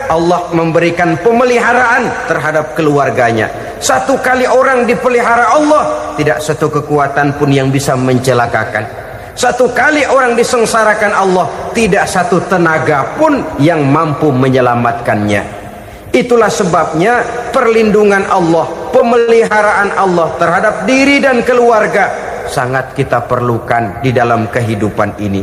Allah memberikan pemeliharaan terhadap keluarganya. Satu kali orang dipelihara Allah, tidak satu kekuatan pun yang bisa mencelakakan. Satu kali orang disengsarakan Allah, tidak satu tenaga pun yang mampu menyelamatkannya. Itulah sebabnya perlindungan Allah, pemeliharaan Allah terhadap diri dan keluarga sangat kita perlukan di dalam kehidupan ini.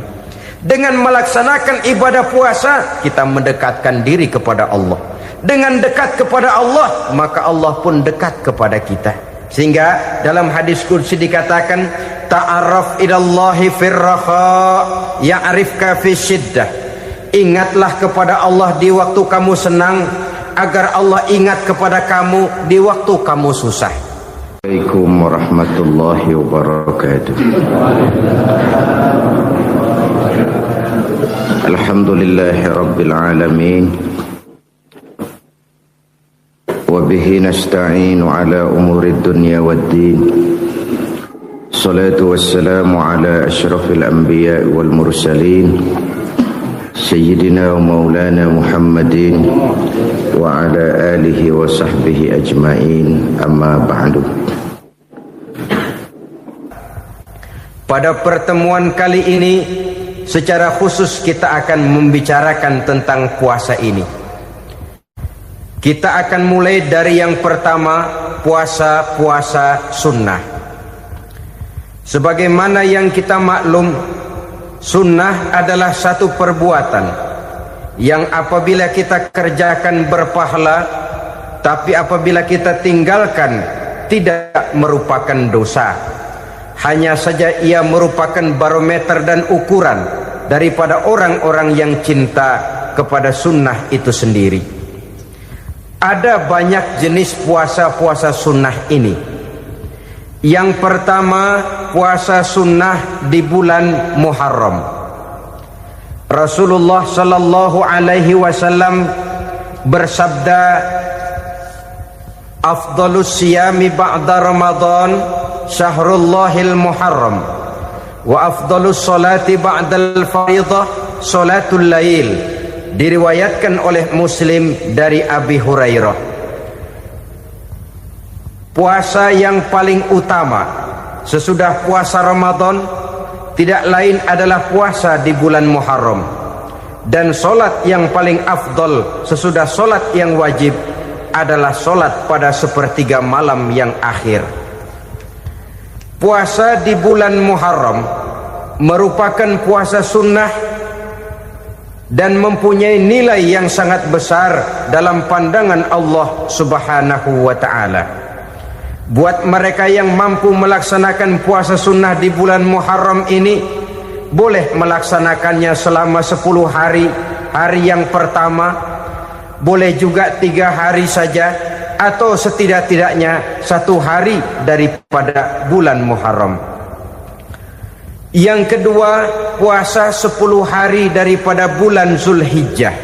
Dengan melaksanakan ibadah puasa, kita mendekatkan diri kepada Allah. Dengan dekat kepada Allah, maka Allah pun dekat kepada kita. Sehingga dalam hadis qudsi dikatakan, ta'arraf ilallahi firraha ya'rifka fi syiddah. Ingatlah kepada Allah di waktu kamu senang, agar Allah ingat kepada kamu di waktu kamu susah. Assalamualaikum warahmatullahi wabarakatuh. Alhamdulillahi rabbil alamin. Wabihi nasta'inu ala umuri dunya waddin. Salatu wassalamu ala ashrafil anbiya wal mursalin, Sayyidina wa maulana Muhammadin wa ala alihi wa sahbihi ajma'in, amma ba'du. Pada pertemuan kali ini secara khusus kita akan membicarakan tentang puasa ini. Kita akan mulai dari yang pertama, puasa sunnah. Sebagaimana yang kita maklum, sunnah adalah satu perbuatan yang apabila kita kerjakan berpahala, tapi apabila kita tinggalkan tidak merupakan dosa. Hanya saja ia merupakan barometer dan ukuran daripada orang-orang yang cinta kepada sunnah itu sendiri. Ada banyak jenis puasa-puasa sunnah ini. Yang pertama, puasa sunnah di bulan Muharram. Rasulullah sallallahu alaihi wasallam bersabda, afdalus siyami ba'da Ramadan syahrullahil Muharram, wa afdalus salati ba'dal fariḍah salatul lail. Diriwayatkan oleh Muslim dari Abi Hurairah. Puasa yang paling utama sesudah puasa Ramadan tidak lain adalah puasa di bulan Muharram. Dan solat yang paling afdol sesudah solat yang wajib adalah solat pada sepertiga malam yang akhir. Puasa di bulan Muharram merupakan puasa sunnah dan mempunyai nilai yang sangat besar dalam pandangan Allah Subhanahu wa ta'ala. Buat mereka yang mampu melaksanakan puasa sunnah di bulan Muharram ini, boleh melaksanakannya selama 10 hari. Hari yang pertama, boleh juga 3 hari saja, atau setidak-tidaknya 1 hari daripada bulan Muharram. Yang kedua, puasa 10 hari daripada bulan Zulhijjah.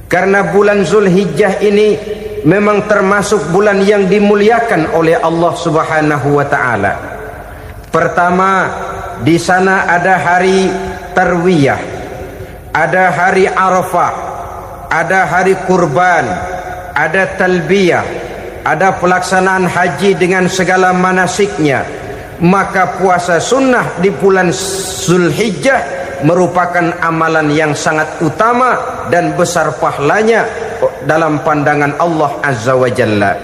Karena bulan Zulhijjah ini memang termasuk bulan yang dimuliakan oleh Allah Subhanahu wa ta'ala. Pertama, di sana ada hari Tarwiyah, ada hari Arafah, ada hari kurban, ada talbiyah, ada pelaksanaan haji dengan segala manasiknya. Maka puasa sunnah di bulan Zulhijjah merupakan amalan yang sangat utama dan besar pahalanya dalam pandangan Allah Azza wa Jalla.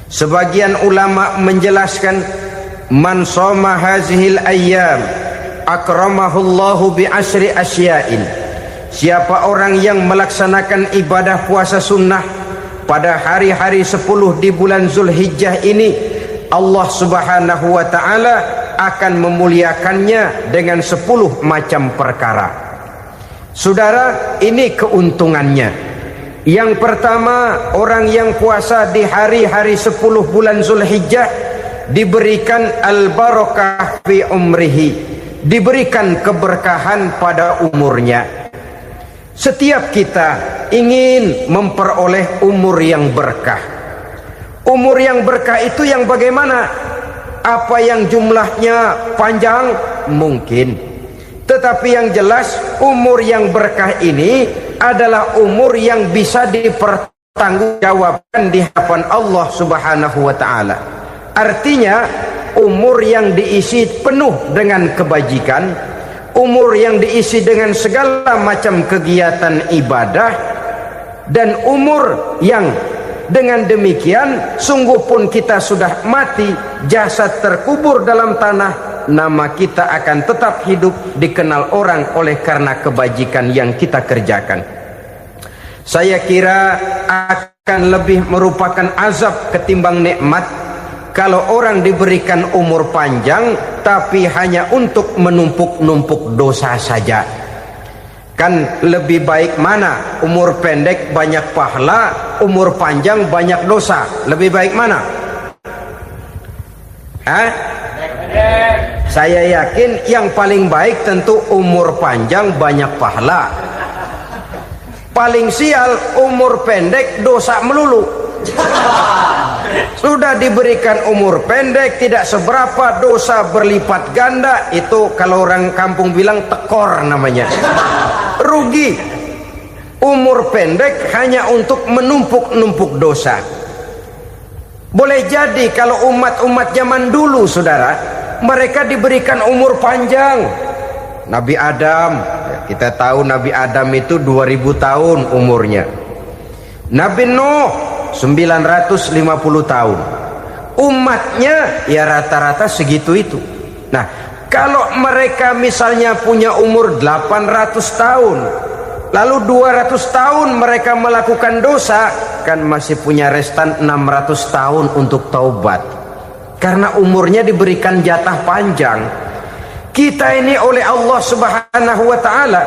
Sebagian ulama menjelaskan, man shoma hazihil ayyam akramahullahu bi asri asya'in. Siapa orang yang melaksanakan ibadah puasa sunnah pada hari-hari 10 di bulan Zulhijjah ini, Allah Subhanahu wa ta'ala akan memuliakannya dengan 10 macam perkara. Saudara, ini keuntungannya. Yang pertama, orang yang puasa di hari-hari 10 bulan Zulhijjah diberikan al-barakah fi umrihi, diberikan keberkahan pada umurnya. Setiap kita ingin memperoleh umur yang berkah. Umur yang berkah itu yang bagaimana? Apa yang jumlahnya panjang? Mungkin. Tetapi yang jelas umur yang berkah ini adalah umur yang bisa dipertanggungjawabkan di hadapan Allah Subhanahu wa taala. Artinya umur yang diisi penuh dengan kebajikan, umur yang diisi dengan segala macam kegiatan ibadah, dan umur yang dengan demikian sungguh pun kita sudah mati, jasad terkubur dalam tanah, nama kita akan tetap hidup, dikenal orang oleh karena kebajikan yang kita kerjakan. Saya kira akan lebih merupakan azab ketimbang nikmat kalau orang diberikan umur panjang tapi hanya untuk menumpuk-numpuk dosa saja. Kan lebih baik mana? Umur pendek banyak pahala, umur panjang banyak dosa. Lebih baik mana? Hah? Saya yakin yang paling baik tentu umur panjang banyak pahala. Paling sial umur pendek dosa melulu. Sudah diberikan umur pendek tidak seberapa, dosa berlipat ganda. Itu kalau orang kampung bilang tekor namanya. Rugi. Umur pendek hanya untuk menumpuk-numpuk dosa. Boleh jadi kalau umat-umat zaman dulu, saudara, mereka diberikan umur panjang. Nabi Adam, kita tahu Nabi Adam itu 2000 tahun umurnya. Nabi Nuh 950 tahun. Umatnya ya rata-rata segitu itu. Nah, kalau mereka misalnya punya umur 800 tahun, lalu 200 tahun mereka melakukan dosa, kan masih punya restan 600 tahun untuk taubat. Karena umurnya diberikan jatah panjang. Kita ini oleh Allah Subhanahu wa taala,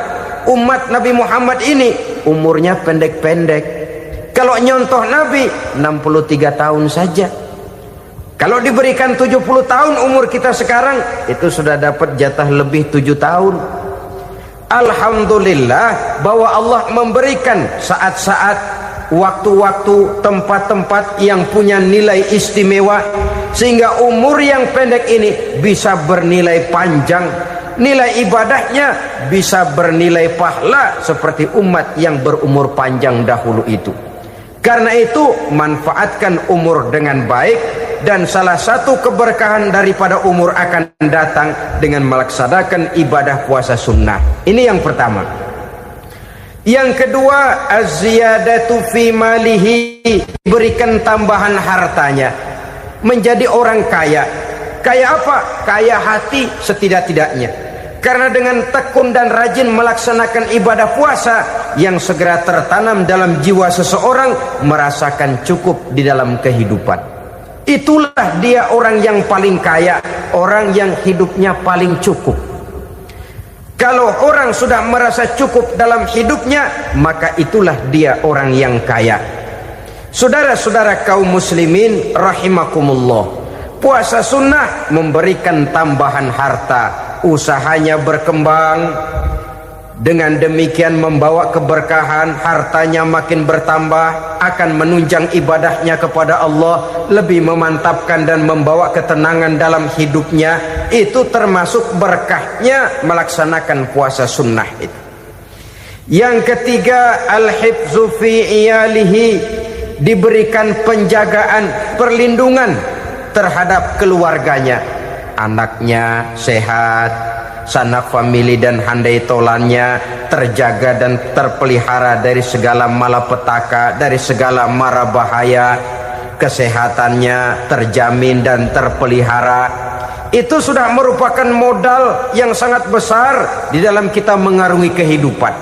umat Nabi Muhammad ini umurnya pendek-pendek. Kalau nyontoh Nabi 63 tahun saja. Kalau diberikan 70 tahun umur kita sekarang, itu sudah dapat jatah lebih 7 tahun. Alhamdulillah bahwa Allah memberikan saat-saat, waktu-waktu, tempat-tempat yang punya nilai istimewa, sehingga umur yang pendek ini bisa bernilai panjang. Nilai ibadahnya bisa bernilai pahala seperti umat yang berumur panjang dahulu itu. Karena itu manfaatkan umur dengan baik, dan salah satu keberkahan daripada umur akan datang dengan melaksanakan ibadah puasa sunnah. Ini yang pertama. Yang kedua, az-ziyadatu fi malihi, berikan tambahan hartanya, menjadi orang kaya. Kaya apa? Kaya hati setidak-tidaknya. Karena dengan tekun dan rajin melaksanakan ibadah puasa, yang segera tertanam dalam jiwa seseorang merasakan cukup di dalam kehidupan. Itulah dia orang yang paling kaya, orang yang hidupnya paling cukup. Kalau orang sudah merasa cukup dalam hidupnya, maka itulah dia orang yang kaya. Saudara-saudara kaum muslimin rahimakumullah, puasa sunnah memberikan tambahan harta, usahanya berkembang, dengan demikian membawa keberkahan, hartanya makin bertambah, akan menunjang ibadahnya kepada Allah, lebih memantapkan dan membawa ketenangan dalam hidupnya. Itu termasuk berkahnya melaksanakan puasa sunnah itu. Yang ketiga, al-hifzu fi iyalihi, diberikan penjagaan, perlindungan terhadap keluarganya, anaknya sehat, sanak famili dan handai tolannya terjaga dan terpelihara dari segala malapetaka, dari segala mara bahaya, kesehatannya terjamin dan terpelihara. Itu sudah merupakan modal yang sangat besar di dalam kita mengarungi kehidupan.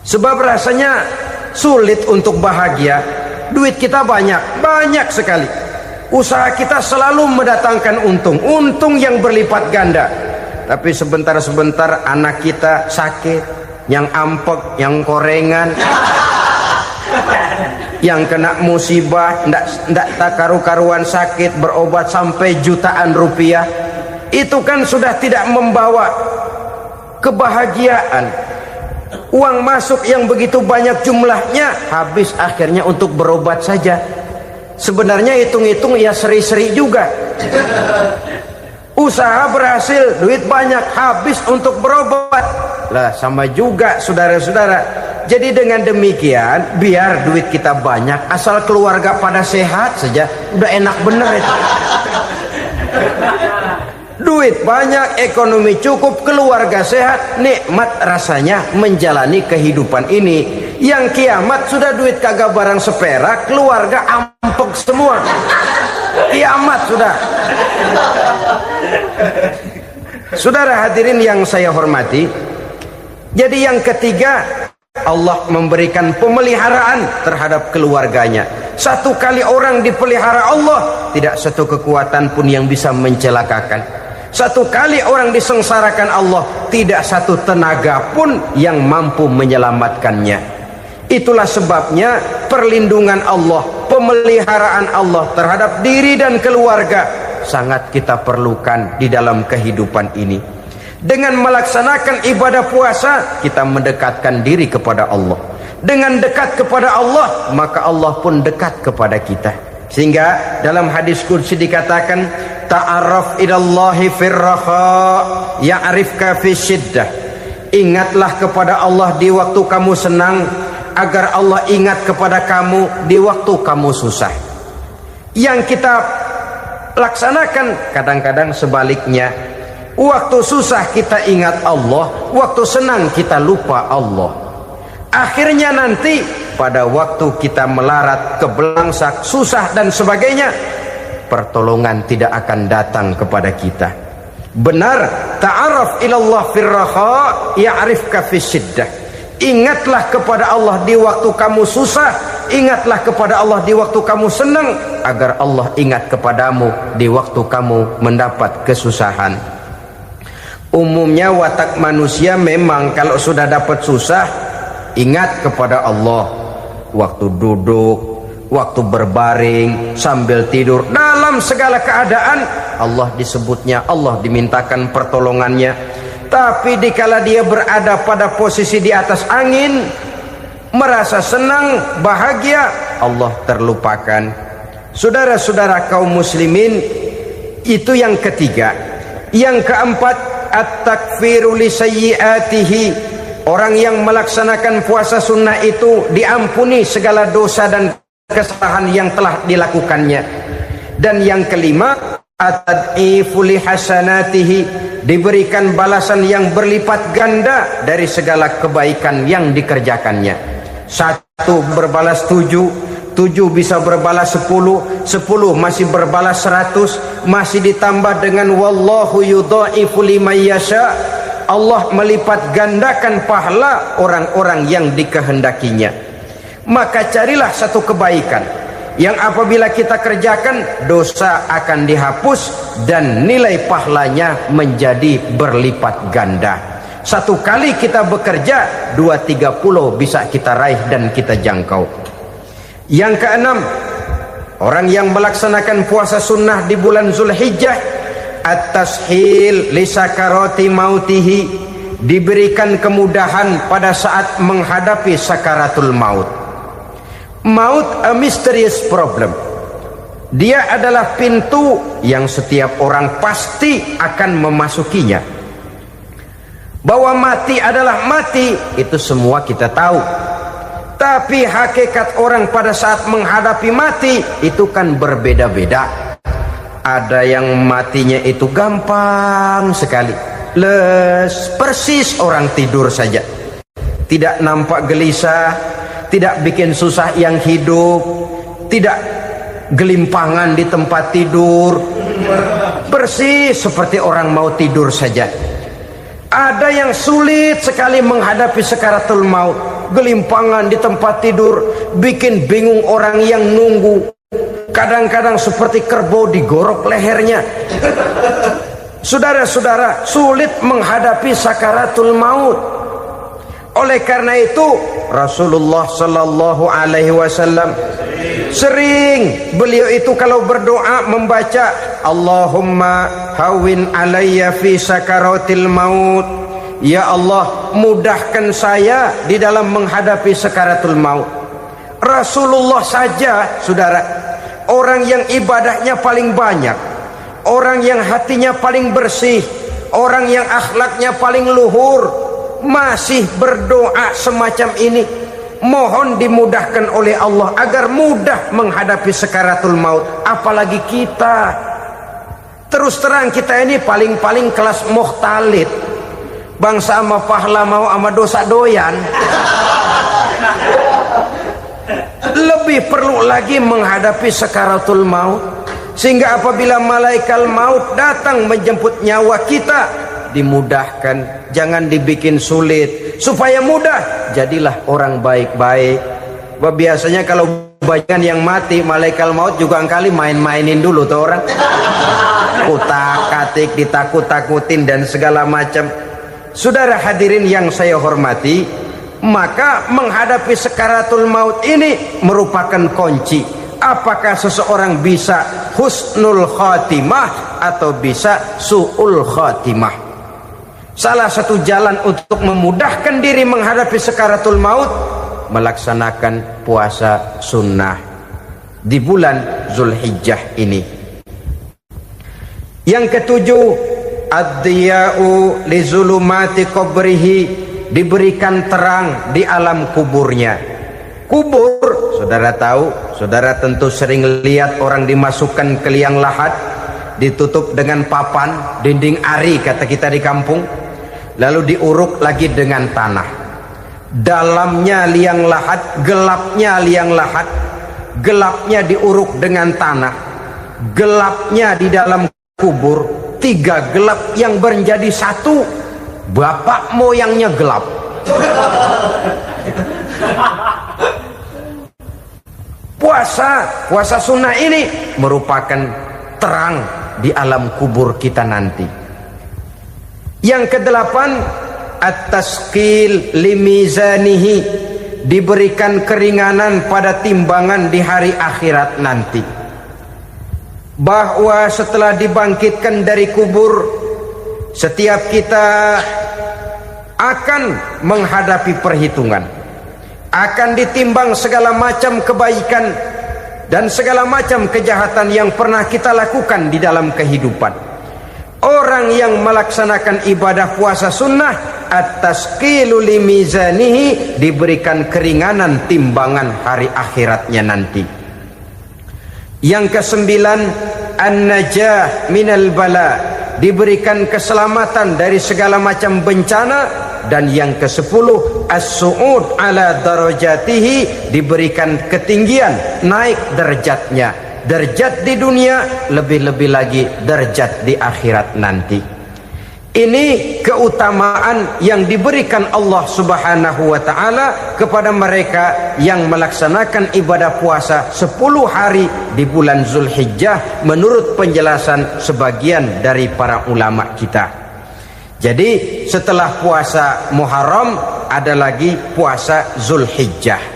Sebab rasanya sulit untuk bahagia, duit kita banyak sekali, usaha kita selalu mendatangkan untung yang berlipat ganda. Tapi sebentar-sebentar anak kita sakit, yang ampek, yang korengan, yang kena musibah, ndak tak karu-karuan sakit, berobat sampai jutaan rupiah. Itu kan sudah tidak membawa kebahagiaan. Uang masuk yang begitu banyak jumlahnya, habis akhirnya untuk berobat saja. Sebenarnya hitung-hitung ya seri-seri juga. Usaha berhasil, duit banyak, habis untuk berobat. Lah sama juga saudara-saudara, Jadi dengan demikian, biar duit kita banyak, asal keluarga pada sehat saja, udah enak bener itu. Duit banyak, ekonomi cukup, keluarga sehat, nikmat rasanya menjalani kehidupan ini. Yang kiamat sudah duit kagak barang seperak, keluarga ampek semua. Kiamat sudah. Saudara hadirin yang saya hormati, jadi yang ketiga, Allah memberikan pemeliharaan terhadap keluarganya. Satu kali orang dipelihara Allah, tidak satu kekuatan pun yang bisa mencelakakan. Satu kali orang disengsarakan Allah, tidak satu tenaga pun yang mampu menyelamatkannya. Itulah sebabnya perlindungan Allah, pemeliharaan Allah terhadap diri dan keluarga sangat kita perlukan di dalam kehidupan ini. Dengan melaksanakan ibadah puasa, kita mendekatkan diri kepada Allah. Dengan dekat kepada Allah, maka Allah pun dekat kepada kita. Sehingga dalam hadis qudsi dikatakan, ta'arraf ilallahi firraha ya'rifka fi syiddah. Ingatlah kepada Allah di waktu kamu senang, agar Allah ingat kepada kamu di waktu kamu susah. Yang kita laksanakan kadang-kadang sebaliknya. Waktu susah kita ingat Allah, waktu senang kita lupa Allah. Akhirnya nanti pada waktu kita melarat, kebelangsak, susah dan sebagainya, pertolongan tidak akan datang kepada kita. Benar, ta'arraf ilallah firraha ya'rifka fi syiddah. Ingatlah kepada Allah di waktu kamu susah, ingatlah kepada Allah di waktu kamu senang, agar Allah ingat kepadamu di waktu kamu mendapat kesusahan. Umumnya watak manusia memang kalau sudah dapat susah, ingat kepada Allah. Waktu duduk, waktu berbaring, sambil tidur, dalam segala keadaan Allah disebutnya, Allah dimintakan pertolongannya. Tapi dikala dia berada pada posisi di atas angin, merasa senang, bahagia, Allah terlupakan. Saudara-saudara kaum muslimin, itu yang ketiga. Yang keempat, at-takfiru li sayyiatihi. Orang yang melaksanakan puasa sunnah itu diampuni segala dosa dan kesalahan yang telah dilakukannya. Dan yang kelima, at-tad'ifu li hasanatihi, diberikan balasan yang berlipat ganda dari segala kebaikan yang dikerjakannya. 1 berbalas 7, 7 bisa berbalas 10, 10 masih berbalas 100, masih ditambah dengan wallahu yudha'ifu liman yasha. Allah melipat gandakan pahala orang-orang yang dikehendakinya. Maka carilah satu kebaikan yang apabila kita kerjakan, dosa akan dihapus dan nilai pahalanya menjadi berlipat ganda. Satu kali kita bekerja, 2-3 pulau bisa kita raih dan kita jangkau. Yang keenam, orang yang melaksanakan puasa sunnah di bulan Zulhijjah, at-tashil li sakarati mautihi, diberikan kemudahan pada saat menghadapi sakaratul maut. Maut a mysterious problem. Dia adalah pintu yang setiap orang pasti akan memasukinya. Bahwa mati adalah mati, itu semua kita tahu. Tapi hakikat orang pada saat menghadapi mati itu kan berbeda-beda. Ada yang matinya itu gampang sekali, persis orang tidur saja, tidak nampak gelisah, tidak bikin susah yang hidup, tidak gelimpangan di tempat tidur, persis seperti orang mau tidur saja. Ada yang sulit sekali menghadapi sakaratul maut, gelimpangan di tempat tidur, bikin bingung orang yang nunggu. Kadang-kadang seperti kerbau digorok lehernya. Saudara-saudara, sulit menghadapi sakaratul maut. Oleh karena itu Rasulullah sallallahu alaihi wasallam sering beliau itu kalau berdoa membaca Allahumma hawin alayya fi sakaratil maut. Ya Allah, mudahkan saya di dalam menghadapi sakaratul maut. Rasulullah saja, saudara, orang yang ibadahnya paling banyak, orang yang hatinya paling bersih, orang yang akhlaknya paling luhur, masih berdoa semacam ini, mohon dimudahkan oleh Allah agar mudah menghadapi sakaratul maut. Apalagi kita, terus terang kita ini paling-paling kelas mukhtalid, bangsa sama pahala mau sama dosa doyan. Lebih perlu lagi menghadapi sakaratul maut, sehingga apabila malaikat maut datang menjemput nyawa kita, dimudahkan, jangan dibikin sulit, supaya mudah. Jadilah orang baik-baik. Biasanya kalau banyak yang mati, malaikat maut juga kali main-mainin dulu tuh orang, kutak-katik, ditakut-takutin dan segala macam. Saudara hadirin yang saya hormati, maka menghadapi sakaratul maut ini merupakan kunci. Apakah seseorang bisa husnul khatimah atau bisa su'ul khatimah? Salah satu jalan untuk memudahkan diri menghadapi sakaratul maut, melaksanakan puasa sunnah di bulan Zulhijjah ini. Yang ketujuh, ad-diya'u li zulumati qabrihi, diberikan terang di alam kuburnya. Kubur, saudara tahu, saudara tentu sering lihat orang dimasukkan ke liang lahat, ditutup dengan papan, dinding ari kata kita di kampung, lalu diuruk lagi dengan tanah. Dalamnya liang lahat, gelapnya liang lahat, gelapnya diuruk dengan tanah, gelapnya di dalam kubur, tiga gelap yang menjadi satu. Bapak moyangnya gelap. Puasa sunnah ini merupakan terang di alam kubur kita nanti. Yang kedelapan, at-tasqil limizanihi, diberikan keringanan pada timbangan di hari akhirat nanti. Bahwa setelah dibangkitkan dari kubur, setiap kita akan menghadapi perhitungan, akan ditimbang segala macam kebaikan dan segala macam kejahatan yang pernah kita lakukan di dalam kehidupan. Orang yang melaksanakan ibadah puasa sunnah, at-tasqilu limizanihi, diberikan keringanan timbangan hari akhiratnya nanti. Yang kesembilan, an-najah minal bala, diberikan keselamatan dari segala macam bencana. Dan yang ke-10, as-su'ud ala darajatihi, diberikan ketinggian, naik derajatnya, derajat di dunia, lebih-lebih lagi derajat di akhirat nanti. Ini keutamaan yang diberikan Allah Subhanahu wa ta'ala kepada mereka yang melaksanakan ibadah puasa 10 hari di bulan Zulhijjah menurut penjelasan sebagian dari para ulama kita. Jadi setelah puasa Muharram ada lagi puasa Zulhijjah.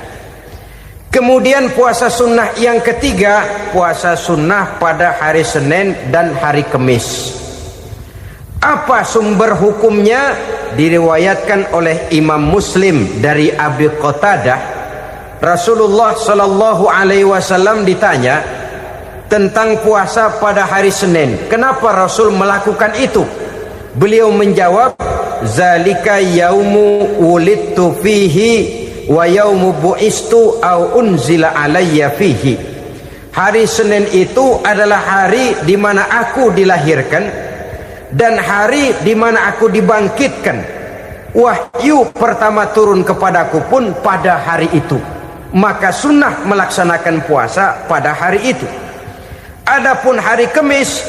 Kemudian puasa sunnah yang ketiga, puasa sunnah pada hari Senin dan hari Kamis. Apa sumber hukumnya? Diriwayatkan oleh Imam Muslim dari Abi Qatadah, Rasulullah sallallahu alaihi wasallam ditanya tentang puasa pada hari Senin. Kenapa Rasul melakukan itu? Beliau menjawab, zalika yaumu wulidtu fihi wa yaumu bu'istu au unzila alayya fihi. Hari Senin itu adalah hari di mana aku dilahirkan dan hari di mana aku dibangkitkan. Wahyu pertama turun kepadaku pun pada hari itu. Maka sunnah melaksanakan puasa pada hari itu. Adapun hari Kamis,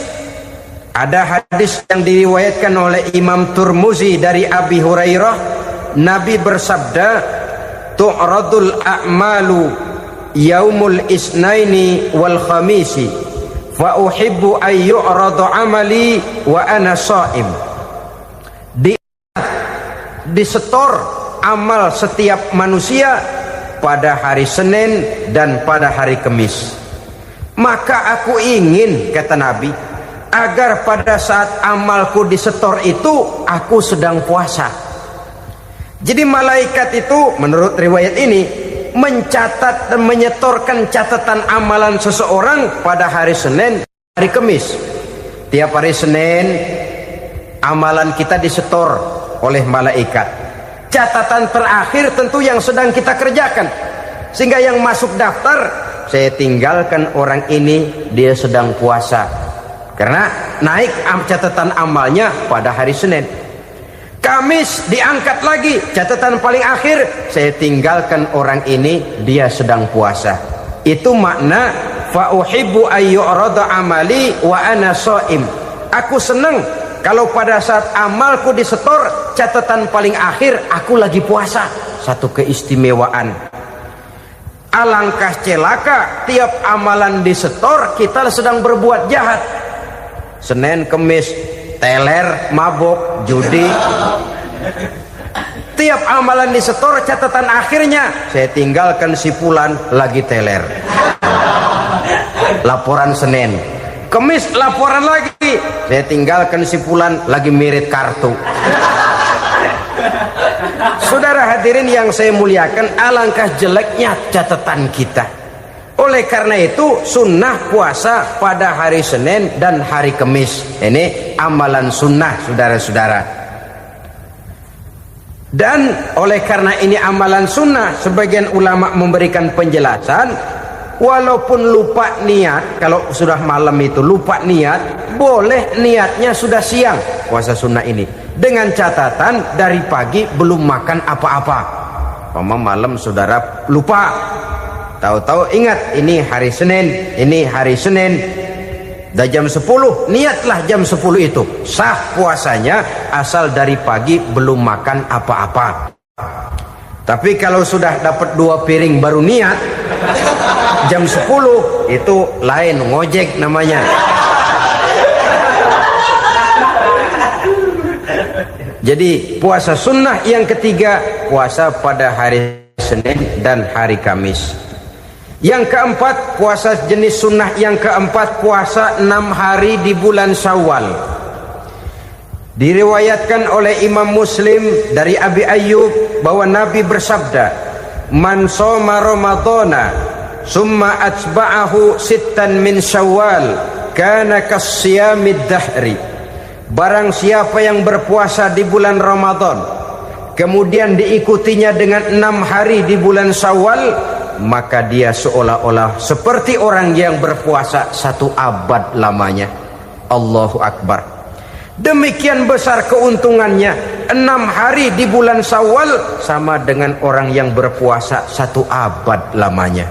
ada hadis yang diriwayatkan oleh Imam Turmuzi dari Abi Hurairah, Nabi bersabda, tu'radul a'malu yaumul isnaini wal khamisi fa uhibbu an yu'radu amali wa ana sha'im. Disetor amal setiap manusia pada hari Senin dan pada hari Kamis. Maka aku ingin, kata Nabi, agar pada saat amalku disetor itu aku sedang puasa. Jadi malaikat itu menurut riwayat ini mencatat dan menyetorkan catatan amalan seseorang pada hari Senin, hari Kamis. Tiap hari Senin amalan kita disetor oleh malaikat. Catatan terakhir tentu yang sedang kita kerjakan, sehingga yang masuk daftar, saya tinggalkan orang ini, dia sedang puasa, karena naik catatan amalnya pada hari Senin. Kamis diangkat lagi, catatan paling akhir, saya tinggalkan orang ini, dia sedang puasa. Itu makna fa uhibbu ayyurada amali wa ana shaim. Aku senang kalau pada saat amalku disetor, catatan paling akhir aku lagi puasa. Satu keistimewaan. Alangkah celaka tiap amalan disetor kita sedang berbuat jahat. Senin, Kemis, teler, mabok, judi. Tiap amalan disetor, catatan akhirnya saya tinggalkan si fulan lagi teler. Laporan Senin. Kemis laporan lagi, saya tinggalkan si fulan lagi mirit kartu. Saudara hadirin yang saya muliakan, alangkah jeleknya catatan kita. Oleh karena itu sunnah puasa pada hari Senin dan hari Kemis. Ini amalan sunnah, saudara-saudara. Dan oleh karena ini amalan sunnah, sebagian ulama memberikan penjelasan, walaupun lupa niat, kalau sudah malam itu lupa niat, boleh niatnya sudah siang puasa sunnah ini, dengan catatan dari pagi belum makan apa-apa. Malam saudara lupa, tahu-tahu ingat ini hari Senin, dah jam 10, niatlah jam 10 itu, sah puasanya asal dari pagi belum makan apa-apa. Tapi kalau sudah dapat 2 piring baru niat jam 10, itu lain, ngojek namanya. Jadi puasa sunnah yang ketiga, puasa pada hari Senin dan hari Kamis. Yang keempat, puasa jenis sunnah yang keempat, puasa 6 hari di bulan Syawal. Diriwayatkan oleh Imam Muslim dari Abi Ayyub bahwa Nabi bersabda, "Man shoma Ramadhana summa atba'ahu sittan min Syawal kana kasyamid dahri." Barang siapa yang berpuasa di bulan Ramadan kemudian diikutinya dengan 6 hari di bulan Syawal, maka dia seolah-olah seperti orang yang berpuasa 1 abad lamanya. Allahu Akbar. Demikian besar keuntungannya. 6 hari di bulan Syawal sama dengan orang yang berpuasa 1 abad lamanya.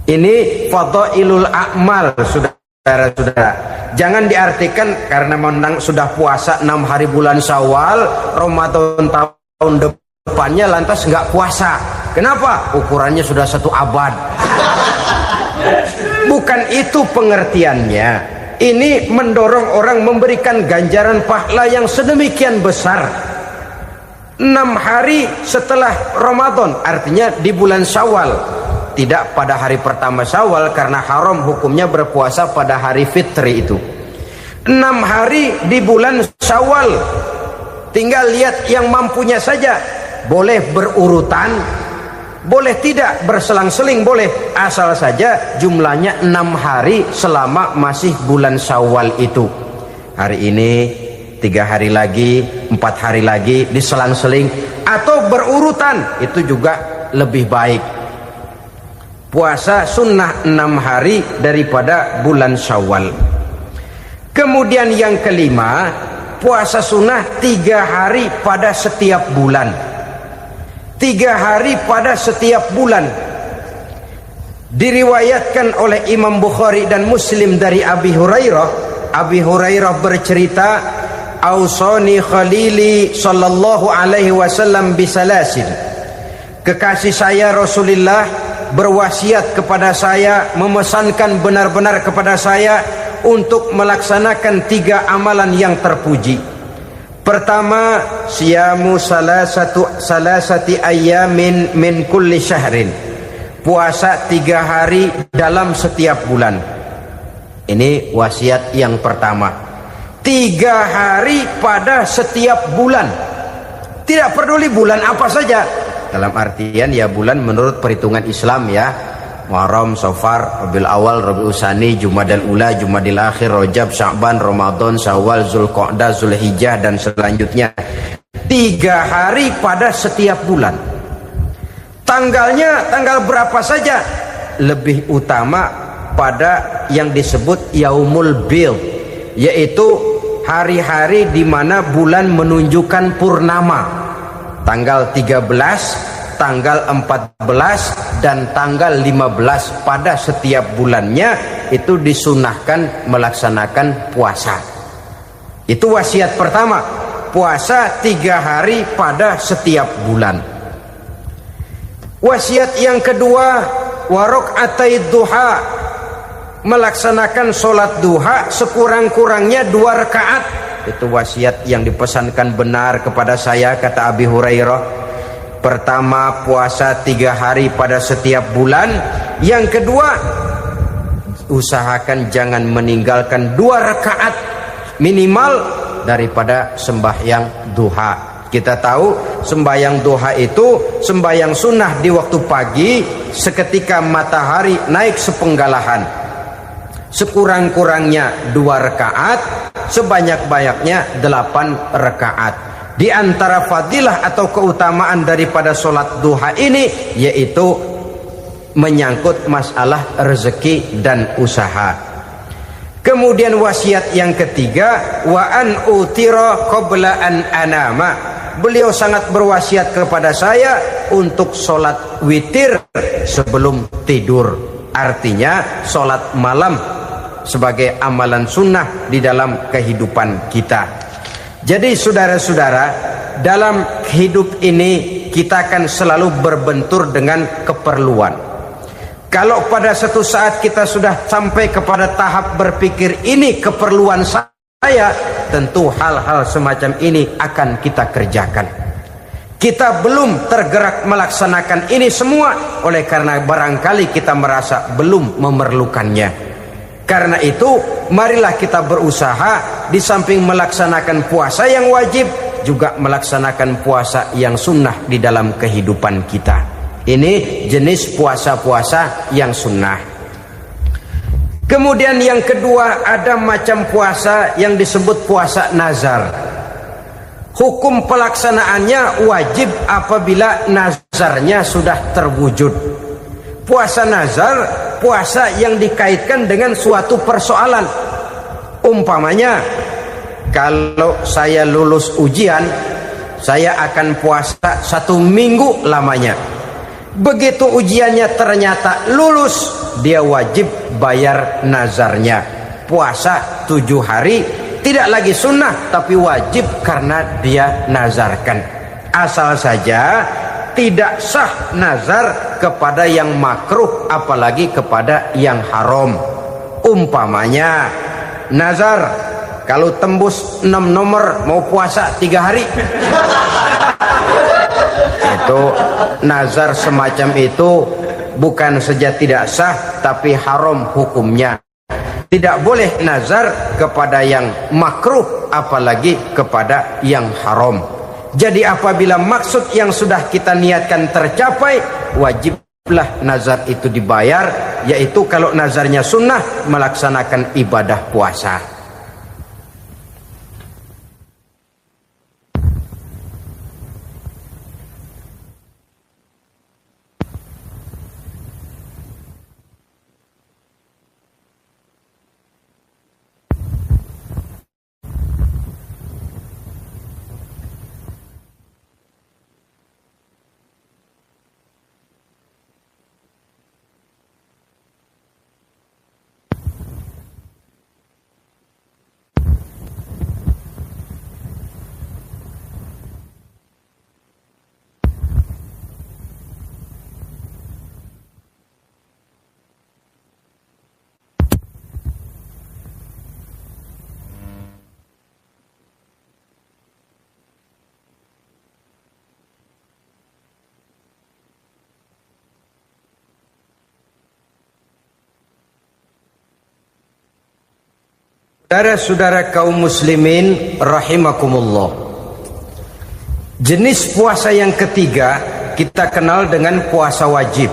Ini fadailul a'mal, saudara-saudara. Jangan diartikan karena menang sudah puasa 6 hari bulan Syawal, Ramadan tahun depannya lantas nggak puasa. Kenapa? Ukurannya sudah 1 abad. Bukan itu pengertiannya. Ini mendorong orang memberikan ganjaran pahala yang sedemikian besar. 6 hari setelah Ramadan, artinya di bulan Syawal. Tidak pada hari pertama Syawal, karena haram hukumnya berpuasa pada hari fitri itu. 6 hari di bulan Syawal. Tinggal lihat yang mampunya saja. Boleh berurutan, boleh tidak berselang-seling, boleh. Asal saja jumlahnya 6 hari selama masih bulan Syawal itu. Hari ini 3 hari lagi, 4 hari lagi, diselang-seling atau berurutan, itu juga lebih baik. Puasa sunnah 6 hari daripada bulan Syawal. Kemudian yang kelima, puasa sunnah 3 hari pada setiap bulan. 3 hari pada setiap bulan. Diriwayatkan oleh Imam Bukhari dan Muslim dari Abi Hurairah. Abi Hurairah bercerita, "Ausani khalili sallallahu alaihi wasallam bisalasin." Kekasih saya Rasulullah berwasiat kepada saya, memesankan benar-benar kepada saya untuk melaksanakan 3 amalan yang terpuji. Pertama, siyamu salasati ayyamin min kulli syahrin. Puasa 3 hari dalam setiap bulan. Ini wasiat yang pertama. 3 hari pada setiap bulan. Tidak peduli bulan apa saja. Dalam artian ya bulan menurut perhitungan Islam ya. Muharram, Safar, Rabiul Awal, Rabiul Tsani, Jumadal Ula, Jumadil Akhir, Rajab, Sya'ban, Ramadan, Syawal, Zulqa'dah, Zulhijjah dan selanjutnya. 3 hari pada setiap bulan. Tanggalnya tanggal berapa saja, lebih utama pada yang disebut Yaumul Bid, yaitu hari-hari di mana bulan menunjukkan purnama. Tanggal 13, tanggal 14 dan tanggal 15 pada setiap bulannya itu disunahkan melaksanakan puasa. Itu wasiat pertama, puasa 3 hari pada setiap bulan. Wasiat yang kedua, warok'atai duha, melaksanakan sholat duha sekurang-kurangnya 2 rakaat. Itu wasiat yang dipesankan benar kepada saya, kata Abi Hurairah. Pertama, puasa 3 hari pada setiap bulan. Yang kedua, usahakan jangan meninggalkan 2 rakaat minimal daripada sembahyang duha. Kita tahu sembahyang duha itu sembahyang sunnah di waktu pagi seketika matahari naik sepenggalahan. Sekurang-kurangnya 2 rakaat, sebanyak-banyaknya 8 rakaat. Di antara fadilah atau keutamaan daripada sholat duha ini yaitu menyangkut masalah rezeki dan usaha. Kemudian wasiat yang ketiga, wa an utira qabla an anama. Beliau sangat berwasiat kepada saya untuk sholat witir sebelum tidur. Artinya sholat malam sebagai amalan sunnah di dalam kehidupan kita. Jadi saudara-saudara, dalam hidup ini kita akan selalu berbentur dengan keperluan. Kalau pada satu saat kita sudah sampai kepada tahap berpikir ini keperluan saya, tentu hal-hal semacam ini akan kita kerjakan. Kita belum tergerak melaksanakan ini semua oleh karena barangkali kita merasa belum memerlukannya. Karena itu marilah kita berusaha di samping melaksanakan puasa yang wajib juga melaksanakan puasa yang sunnah di dalam kehidupan kita. Ini jenis puasa-puasa yang sunnah. Kemudian yang kedua, ada macam puasa yang disebut puasa nazar. Hukum pelaksanaannya wajib apabila nazarnya sudah terwujud. Puasa nazar, puasa yang dikaitkan dengan suatu persoalan. Umpamanya, kalau saya lulus ujian, saya akan puasa 1 minggu lamanya. Begitu ujiannya ternyata lulus, dia wajib bayar nazarnya. Puasa 7 hari, tidak lagi sunnah tapi wajib karena dia nazarkan. Asal saja tidak sah nazar kepada yang makruh apalagi kepada yang haram. Umpamanya nazar kalau tembus 6 nomor mau puasa 3 hari. Itu nazar semacam itu bukan saja tidak sah tapi haram hukumnya. Tidak boleh nazar kepada yang makruh apalagi kepada yang haram. Jadi apabila maksud yang sudah kita niatkan tercapai, wajiblah nazar itu dibayar, yaitu kalau nazarnya sunnah melaksanakan ibadah puasa. Saudara-saudara kaum muslimin rahimakumullah. Jenis puasa yang ketiga kita kenal dengan puasa wajib.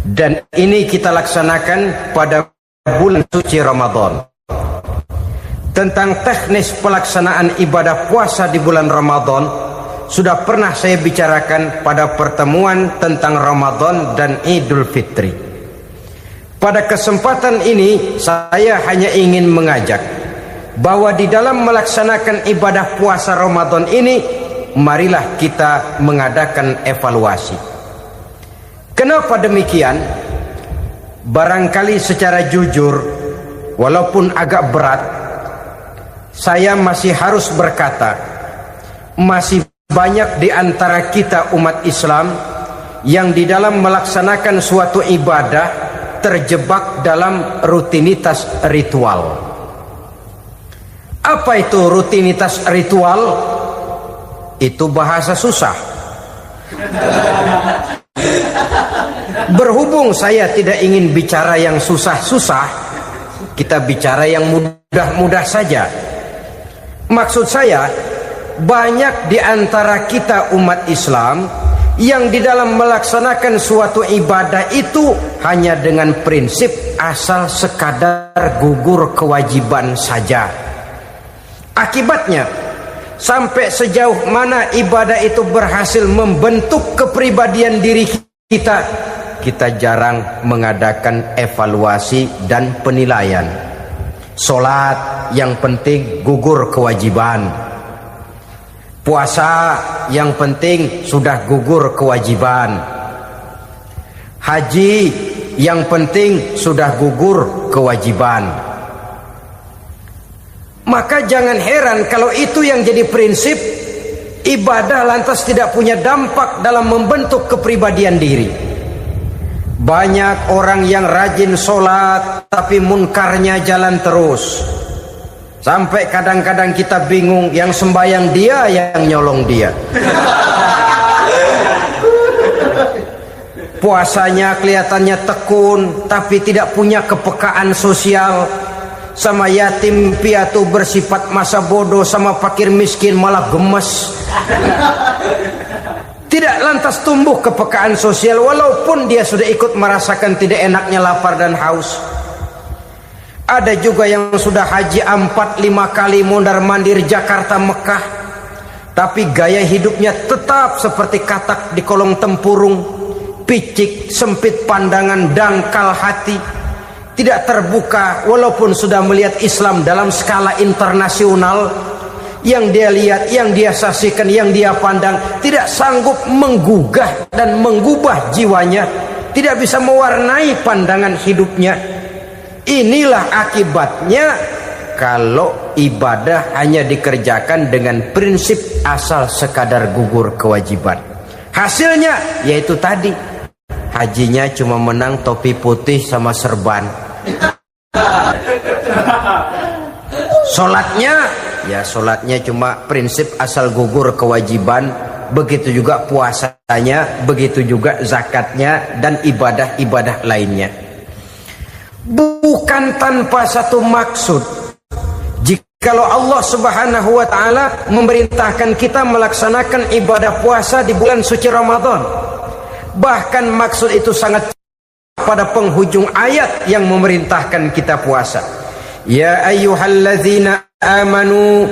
Dan ini kita laksanakan pada bulan suci Ramadan. tentang teknis pelaksanaan ibadah puasa di bulan Ramadan sudah pernah saya bicarakan pada pertemuan tentang Ramadan dan Idul Fitri. Pada kesempatan ini saya hanya ingin mengajak bahwa di dalam melaksanakan ibadah puasa Ramadan ini, marilah kita mengadakan evaluasi. Kenapa demikian? Barangkali secara jujur, walaupun agak berat, saya masih harus berkata, masih banyak di antara kita umat Islam yang di dalam melaksanakan suatu ibadah terjebak dalam rutinitas ritual. Apa itu rutinitas ritual? Itu bahasa susah. Berhubung saya tidak ingin bicara yang susah-susah, kita bicara yang mudah-mudah saja. Maksud saya, banyak di antara kita umat Islam yang di dalam melaksanakan suatu ibadah itu hanya dengan prinsip asal sekadar gugur kewajiban saja. Akibatnya, sampai sejauh mana ibadah itu berhasil membentuk kepribadian diri kita, kita jarang mengadakan evaluasi dan penilaian. Salat yang penting gugur kewajiban. Puasa yang penting sudah gugur kewajiban. Haji yang penting sudah gugur kewajiban. Maka jangan heran kalau itu yang jadi prinsip, ibadah lantas tidak punya dampak dalam membentuk kepribadian diri. Banyak orang yang rajin sholat tapi munkarnya jalan terus. Sampai kadang-kadang kita bingung, yang sembahyang dia, yang nyolong dia. Puasanya kelihatannya tekun, tapi tidak punya kepekaan sosial. Sama yatim piatu bersifat masa bodoh, sama fakir miskin malah gemes. Tidak lantas tumbuh kepekaan sosial, walaupun dia sudah ikut merasakan tidak enaknya lapar dan haus. Ada juga yang sudah haji 4-5 kali mondar-mandir Jakarta Mekah, tapi gaya hidupnya tetap seperti katak di kolong tempurung, picik, sempit pandangan, dangkal hati, tidak terbuka walaupun sudah melihat Islam dalam skala internasional. Yang dia lihat, yang dia saksikan, yang dia pandang, tidak sanggup menggugah dan mengubah jiwanya, tidak bisa mewarnai pandangan hidupnya. Inilah akibatnya kalau ibadah hanya dikerjakan dengan prinsip asal sekadar gugur kewajiban. Hasilnya yaitu tadi, hajinya cuma menang topi putih sama serban. Sholatnya cuma prinsip asal gugur kewajiban. Begitu juga puasanya, begitu juga zakatnya dan ibadah-ibadah lainnya. Bukan tanpa satu maksud. Jikalau Allah Subhanahu wa taala memerintahkan kita melaksanakan ibadah puasa di bulan suci Ramadan, bahkan maksud itu sangat pada penghujung ayat yang memerintahkan kita puasa. Ya ayyuhalladzina amanu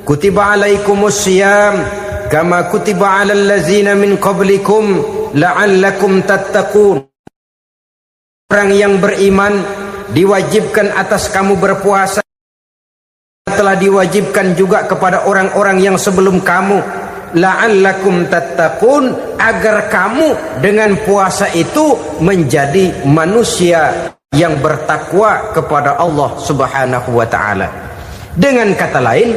kutiba alaikumus syiyam kama kutiba alal ladzina min qablikum la'allakum tattaqun. Orang yang beriman diwajibkan atas kamu berpuasa, telah diwajibkan juga kepada orang-orang yang sebelum kamu, la'allakum tattaqun, agar kamu dengan puasa itu menjadi manusia yang bertakwa kepada Allah Subhanahu wa taala. Dengan kata lain,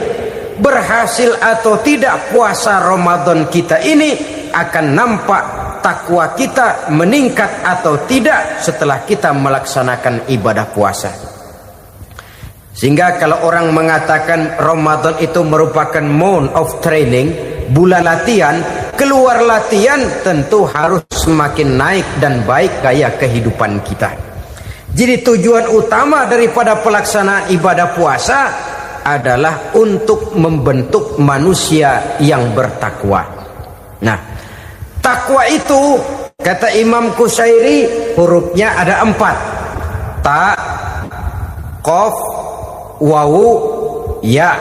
berhasil atau tidak puasa Ramadan kita ini akan nampak takwa kita meningkat atau tidak setelah kita melaksanakan ibadah puasa. Sehingga kalau orang mengatakan Ramadan itu merupakan month of training, bulan latihan, keluar latihan tentu harus semakin naik dan baik gaya kehidupan kita. Jadi tujuan utama daripada pelaksanaan ibadah puasa adalah untuk membentuk manusia yang bertakwa. Nah, takwa itu kata Imam Qusairi hurufnya ada 4. Ta, qaf, wawu, Ya,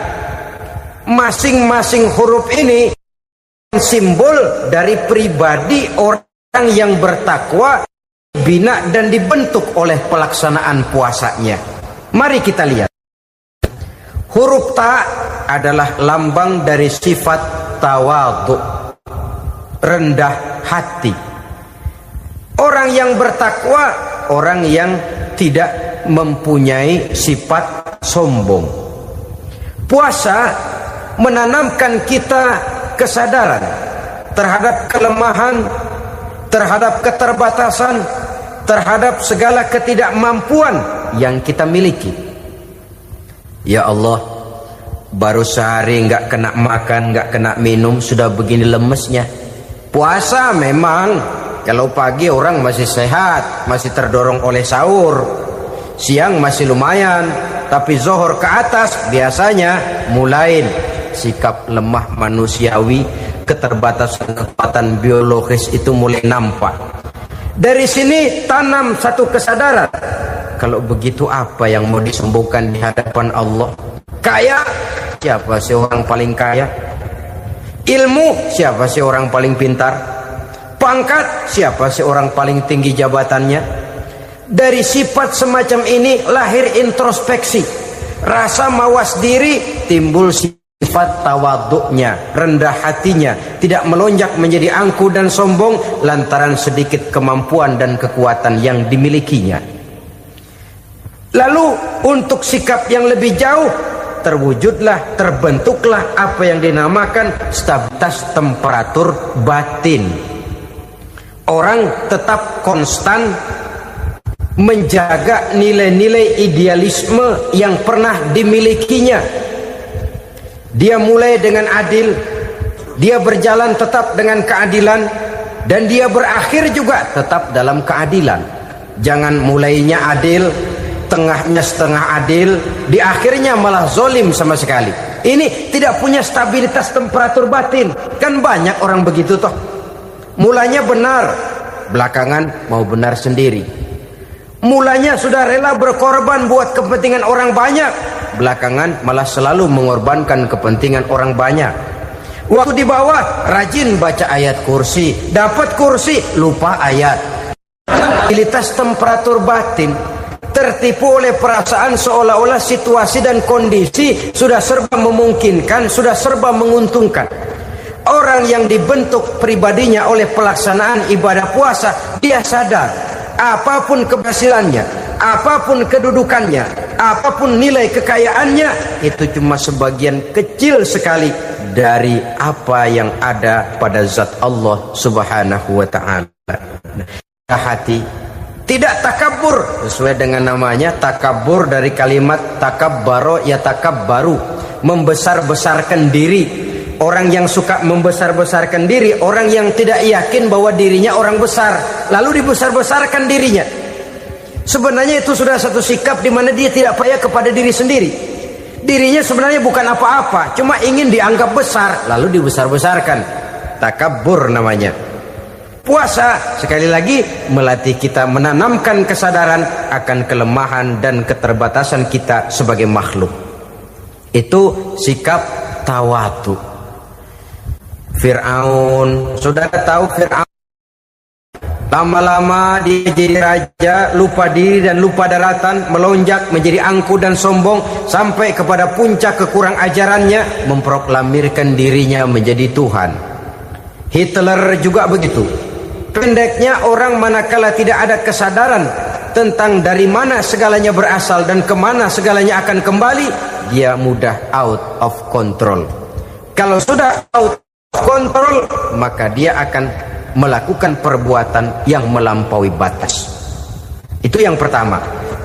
masing-masing huruf ini simbol dari pribadi orang yang bertakwa, bina dan dibentuk oleh pelaksanaan puasanya. Mari kita lihat. Huruf ta adalah lambang dari sifat tawadhu, rendah hati. Orang yang bertakwa, orang yang tidak mempunyai sifat sombong. Puasa menanamkan kita kesadaran terhadap kelemahan, terhadap keterbatasan, terhadap segala ketidakmampuan yang kita miliki. Ya Allah, baru sehari nggak kena makan, nggak kena minum, sudah begini lemesnya. Puasa memang, kalau pagi orang masih sehat, masih terdorong oleh sahur, siang masih lumayan, tapi zuhur ke atas biasanya mulai sikap lemah manusiawi, keterbatasan kekuatan biologis itu mulai nampak. Dari sini tanam satu kesadaran. Kalau begitu apa yang mau disembuhkan di hadapan Allah? Kaya, siapa sih orang paling kaya? Ilmu, siapa sih orang paling pintar? Pangkat, siapa sih orang paling tinggi jabatannya? Dari sifat semacam ini lahir introspeksi, rasa mawas diri, timbul sifat tawaduknya, rendah hatinya, tidak melonjak menjadi angkuh dan sombong lantaran sedikit kemampuan dan kekuatan yang dimilikinya. Lalu untuk sikap yang lebih jauh, terwujudlah, terbentuklah apa yang dinamakan stabilitas temperatur batin. Orang tetap konstan menjaga nilai-nilai idealisme yang pernah dimilikinya. Dia mulai dengan adil, dia berjalan tetap dengan keadilan, dan dia berakhir juga tetap dalam keadilan. Jangan mulainya adil, tengahnya setengah adil, di akhirnya malah zolim sama sekali. Ini tidak punya stabilitas temperatur batin. Kan banyak orang begitu toh. Mulanya benar, belakangan mau benar sendiri. Mulanya sudah rela berkorban buat kepentingan orang banyak, belakangan malah selalu mengorbankan kepentingan orang banyak. Waktu di bawah rajin baca ayat kursi, dapat kursi lupa ayat. Stabilitas temperatur batin tertipu oleh perasaan seolah-olah situasi dan kondisi sudah serba memungkinkan, sudah serba menguntungkan. Orang yang dibentuk pribadinya oleh pelaksanaan ibadah puasa, dia sadar apapun keberhasilannya, apapun kedudukannya, apapun nilai kekayaannya, itu cuma sebagian kecil sekali dari apa yang ada pada zat Allah Subhanahu wa ta'ala. Hati tidak takabur, sesuai dengan namanya takabur dari kalimat takabbaro ya takabbaru, membesar-besarkan diri. Orang yang suka membesar-besarkan diri, orang yang tidak yakin bahwa dirinya orang besar, lalu dibesar-besarkan dirinya. Sebenarnya itu sudah satu sikap di mana dia tidak percaya kepada diri sendiri. Dirinya sebenarnya bukan apa-apa, cuma ingin dianggap besar, lalu dibesar-besarkan. Takabbur namanya. Puasa sekali lagi melatih kita menanamkan kesadaran akan kelemahan dan keterbatasan kita sebagai makhluk. Itu sikap tawadhu. Fir'aun, saudara tahu Fir'aun, lama-lama dia jadi raja, lupa diri dan lupa daratan, melonjak menjadi angkuh dan sombong sampai kepada puncak kekurang ajarannya, memproklamirkan dirinya menjadi Tuhan. Hitler juga begitu. Pendeknya orang manakala tidak ada kesadaran tentang dari mana segalanya berasal dan kemana segalanya akan kembali, dia mudah out of control. Kalau sudah out of control, maka dia akan melakukan perbuatan yang melampaui batas. Itu yang pertama.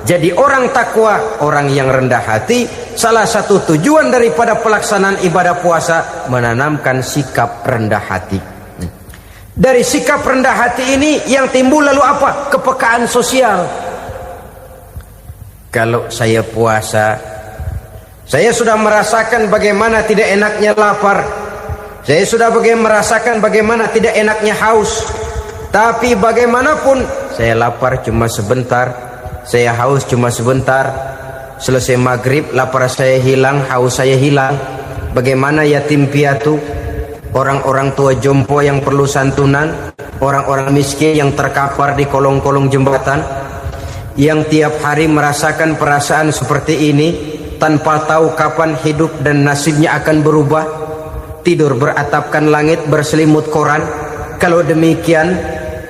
Jadi orang takwa, orang yang rendah hati, salah satu tujuan daripada pelaksanaan ibadah puasa menanamkan sikap rendah hati. Dari sikap rendah hati ini yang timbul lalu apa? Kepekaan sosial. Kalau saya puasa, saya sudah merasakan bagaimana tidak enaknya lapar. Saya sudah merasakan bagaimana tidak enaknya haus. Tapi bagaimanapun, saya lapar cuma sebentar, saya haus cuma sebentar. selesai maghrib lapar saya hilang, haus saya hilang. Bagaimana yatim piatu, orang-orang tua jompo yang perlu santunan, orang-orang miskin yang terkapar di kolong-kolong jembatan, yang tiap hari merasakan perasaan seperti ini tanpa tahu kapan hidup dan nasibnya akan berubah, tidur beratapkan langit berselimut koran. Kalau demikian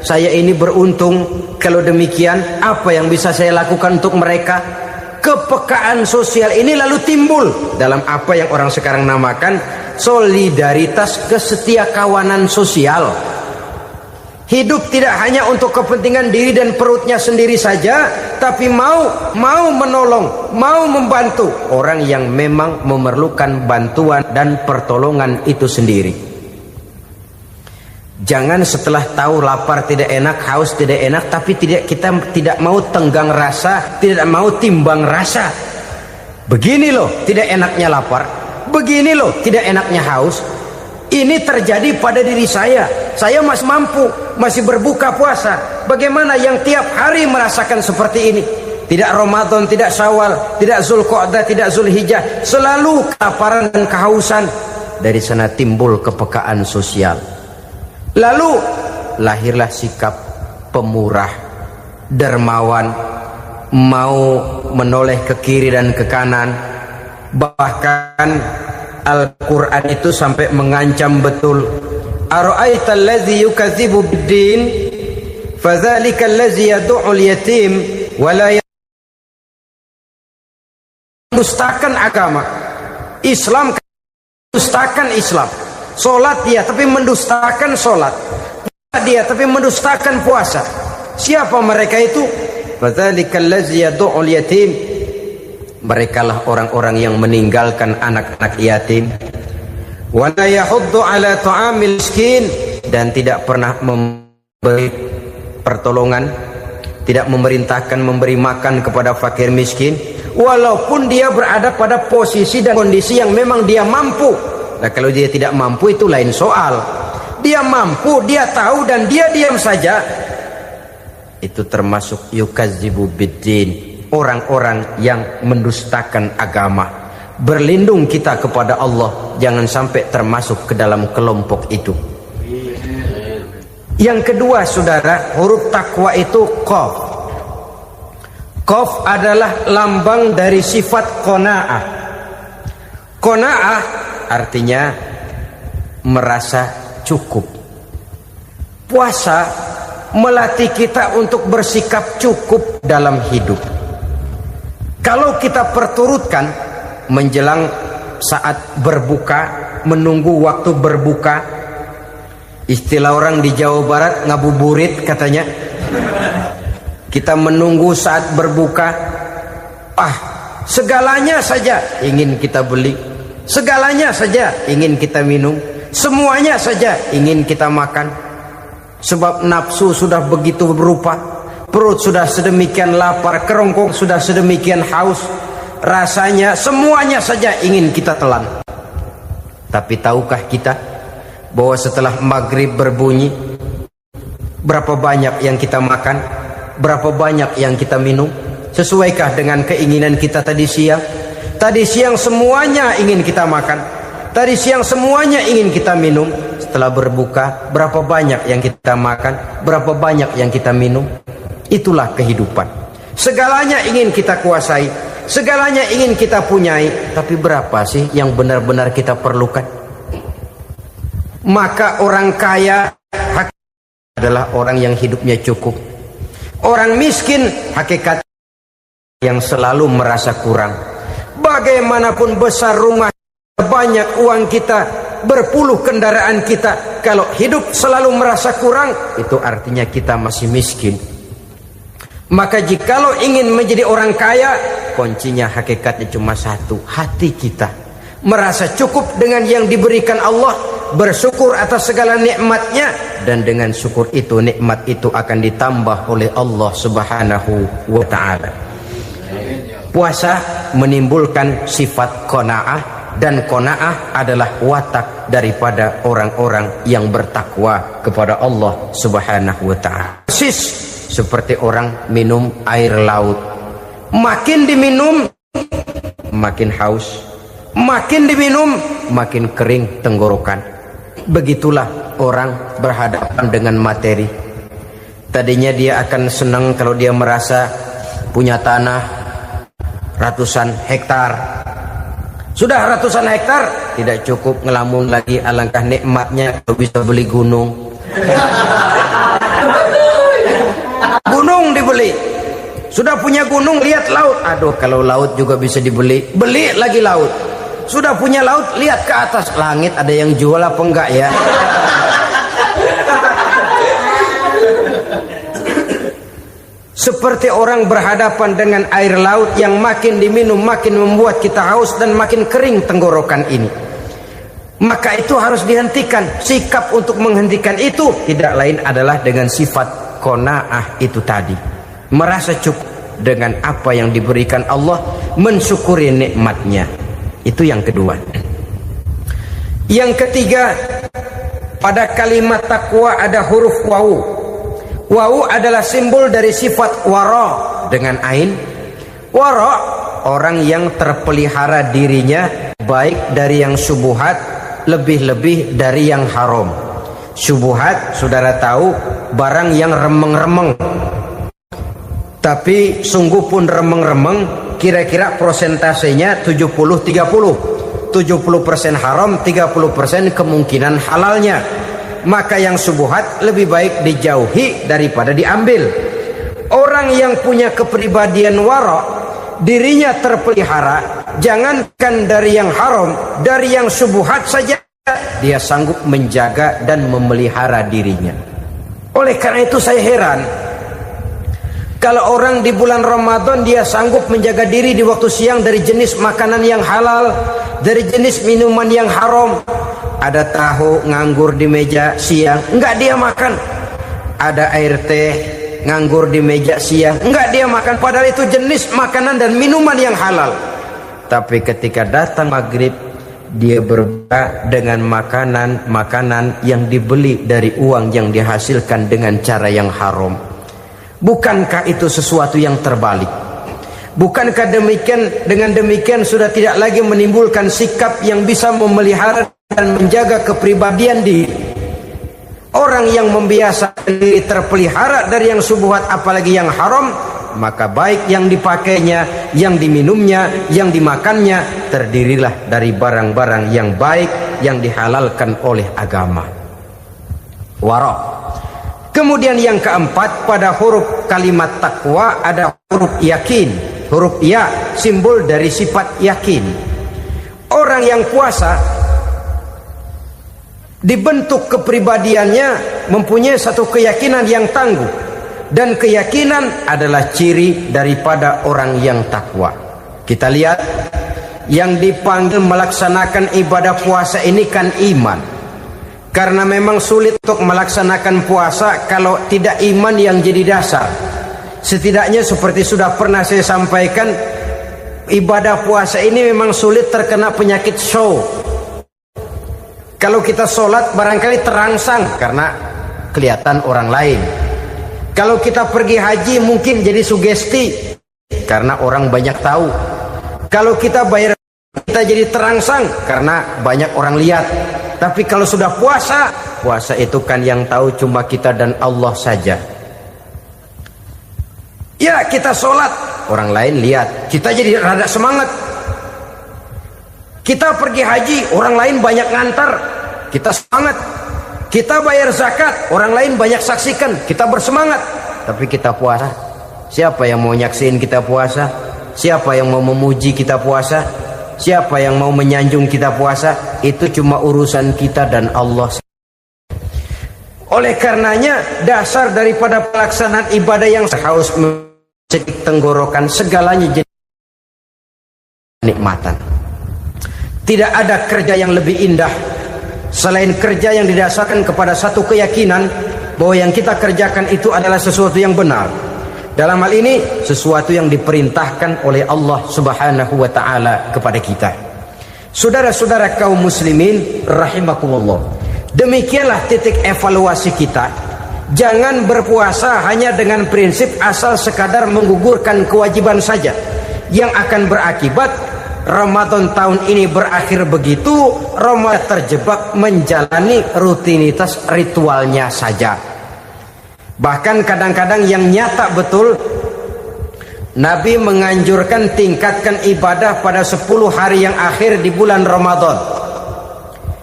saya ini beruntung. Kalau demikian apa yang bisa saya lakukan untuk mereka? Kepekaan sosial ini lalu timbul dalam apa yang orang sekarang namakan solidaritas, kesetiakawanan sosial. Hidup tidak hanya untuk kepentingan diri dan perutnya sendiri saja, tapi mau menolong, mau membantu orang yang memang memerlukan bantuan dan pertolongan itu sendiri. Jangan setelah tahu lapar tidak enak, haus tidak enak, tapi kita tidak mau tenggang rasa, tidak mau timbang rasa. Begini loh tidak enaknya lapar, begini loh tidak enaknya haus. Ini terjadi pada diri saya. Saya masih mampu, masih berbuka puasa. Bagaimana yang tiap hari merasakan seperti ini? Tidak Ramadan, tidak Syawal, tidak Zulqa'dah, tidak Zulhijjah, selalu kelaparan dan kehausan. Dari sana timbul kepekaan sosial. Lalu lahirlah sikap pemurah, dermawan, mau menoleh ke kiri dan ke kanan. Bahkan Al-Quran itu sampai mengancam betul. Ara'aita allazi yukadzibu bid-din fadzalika allazi yad'ul yatim wa la mendustakan agama. Islam mendustakan Islam. Solat dia tapi mendustakan solat. Puasa dia tapi mendustakan puasa. Siapa mereka itu? Fadzalika allazi yad'ul yatim. Merekalah orang-orang yang meninggalkan anak-anak yatim. Wa la yahuddu ala ta'amil miskin, dan tidak pernah memberi pertolongan, tidak memerintahkan memberi makan kepada fakir miskin, walaupun dia berada pada posisi dan kondisi yang memang dia mampu. Nah, kalau dia tidak mampu itu lain soal. Dia mampu, dia tahu, dan dia diam saja. Itu termasuk yukadzibu biddin, orang-orang yang mendustakan agama. Berlindung kita kepada Allah, jangan sampai termasuk ke dalam kelompok itu. Yang kedua, saudara, huruf takwa itu qaf. Qaf adalah lambang dari sifat qanaah. Qanaah artinya merasa cukup. Puasa melatih kita untuk bersikap cukup dalam hidup. Kalau kita perturutkan menjelang saat berbuka, menunggu waktu berbuka, istilah orang di Jawa Barat ngabuburit katanya. Kita menunggu saat berbuka, segalanya saja ingin kita beli, segalanya saja ingin kita minum, semuanya saja ingin kita makan. Sebab nafsu sudah begitu berupa, perut sudah sedemikian lapar, kerongkong sudah sedemikian haus, rasanya semuanya saja ingin kita telan. Tapi tahukah kita bahwa setelah maghrib berbunyi, berapa banyak yang kita makan, berapa banyak yang kita minum? Sesuaikah dengan keinginan kita tadi siang? Tadi siang semuanya ingin kita makan, tadi siang semuanya ingin kita minum. Setelah berbuka, berapa banyak yang kita makan, berapa banyak yang kita minum? Itulah kehidupan. Segalanya ingin kita kuasai, segalanya ingin kita punyai, tapi berapa sih yang benar-benar kita perlukan? Maka orang kaya adalah orang yang hidupnya cukup. Orang miskin hakikat yang selalu merasa kurang. Bagaimanapun besar rumah, banyak uang kita, berpuluh kendaraan kita, kalau hidup selalu merasa kurang, itu artinya kita masih miskin. Maka jikalau ingin menjadi orang kaya, kuncinya hakikatnya cuma satu, hati kita merasa cukup dengan yang diberikan Allah, bersyukur atas segala nikmatnya, dan dengan syukur itu, nikmat itu akan ditambah oleh Allah Subhanahu wa ta'ala. Puasa menimbulkan sifat qanaah, dan qanaah adalah watak daripada orang-orang yang bertakwa kepada Allah Subhanahu wa ta'ala. Persis seperti orang minum air laut. Makin diminum makin haus, makin diminum makin kering tenggorokan. Begitulah orang berhadapan dengan materi. Tadinya dia akan senang kalau dia merasa punya tanah ratusan hektar. Sudah ratusan hektar tidak cukup, ngelamun lagi, alangkah nikmatnya kalau bisa beli gunung. Gunung dibeli. Sudah punya gunung, lihat laut. Aduh, kalau laut juga bisa dibeli, beli lagi laut. Sudah punya laut, lihat ke atas langit, ada yang jual apa enggak ya? Seperti orang berhadapan dengan air laut yang makin diminum makin membuat kita haus dan makin kering tenggorokan ini. Maka itu harus dihentikan. Sikap untuk menghentikan itu tidak lain adalah dengan sifat qanaah itu tadi. Merasa cukup dengan apa yang diberikan Allah, mensyukuri nikmatnya. Itu yang kedua. Yang ketiga, pada kalimat takwa ada huruf wawu. Wawu adalah simbol dari sifat wara dengan ain. Wara, orang yang terpelihara dirinya baik dari yang syubhat, lebih-lebih dari yang haram. Syubhat, saudara tahu, barang yang remeng-remeng. Tapi sungguh pun remeng-remeng, kira-kira prosentasenya 70-30. 70% haram, 30% kemungkinan halalnya. Maka yang syubhat lebih baik dijauhi daripada diambil. Orang yang punya kepribadian wara, dirinya terpelihara, jangankan dari yang haram, dari yang syubhat saja dia sanggup menjaga dan memelihara dirinya. Oleh karena itu saya heran kalau orang di bulan Ramadan dia sanggup menjaga diri di waktu siang dari jenis makanan yang halal, dari jenis minuman yang haram. Ada tahu nganggur di meja siang, enggak dia makan. Ada air teh nganggur di meja siang, enggak dia makan. Padahal itu jenis makanan dan minuman yang halal. Tapi ketika datang maghrib, dia berbuka dengan makanan yang dibeli dari uang yang dihasilkan dengan cara yang haram. Bukankah itu sesuatu yang terbalik? Bukankah dengan demikian sudah tidak lagi menimbulkan sikap yang bisa memelihara dan menjaga kepribadian diri? Orang yang membiasakan diri terpelihara dari yang syubhat apalagi yang haram, maka baik yang dipakainya, yang diminumnya, yang dimakannya terdirilah dari barang-barang yang baik yang dihalalkan oleh agama. Wara. Kemudian yang keempat, pada huruf kalimat takwa ada huruf yakin. Huruf ya simbol dari sifat yakin. Orang yang puasa dibentuk kepribadiannya mempunyai satu keyakinan yang tangguh, dan keyakinan adalah ciri daripada orang yang takwa. Kita lihat yang dipanggil melaksanakan ibadah puasa ini kan iman. Karena memang sulit untuk melaksanakan puasa kalau tidak iman yang jadi dasar. Setidaknya seperti sudah pernah saya sampaikan, ibadah puasa ini memang sulit terkena penyakit show. Kalau kita sholat barangkali terangsang karena kelihatan orang lain. Kalau kita pergi haji mungkin jadi sugesti karena orang banyak tahu. Kalau kita bayar kita jadi terangsang karena banyak orang lihat. Tapi kalau sudah puasa itu kan yang tahu cuma kita dan Allah saja. Ya, kita sholat, orang lain lihat, kita jadi rada semangat. Kita pergi haji, orang lain banyak ngantar, kita semangat. Kita bayar zakat, orang lain banyak saksikan, kita bersemangat. Tapi kita puasa, siapa yang mau nyaksiin kita puasa? Siapa yang mau memuji kita puasa? Siapa yang mau menyanjung kita puasa? Itu cuma urusan kita dan Allah. Oleh karenanya dasar daripada pelaksanaan ibadah yang haus mencedik tenggorokan segalanya jadi nikmatan. Tidak ada kerja yang lebih indah selain kerja yang didasarkan kepada satu keyakinan bahwa yang kita kerjakan itu adalah sesuatu yang benar. Dalam hal ini sesuatu yang diperintahkan oleh Allah Subhanahu wa taala kepada kita. Saudara-saudara kaum muslimin rahimakumullah. Demikianlah titik evaluasi kita. Jangan berpuasa hanya dengan prinsip asal sekadar menggugurkan kewajiban saja. yang akan berakibat Ramadan tahun ini berakhir begitu, Ramadan terjebak menjalani rutinitas ritualnya saja. Bahkan kadang-kadang yang nyata betul, Nabi menganjurkan tingkatkan ibadah pada 10 hari yang akhir di bulan Ramadan,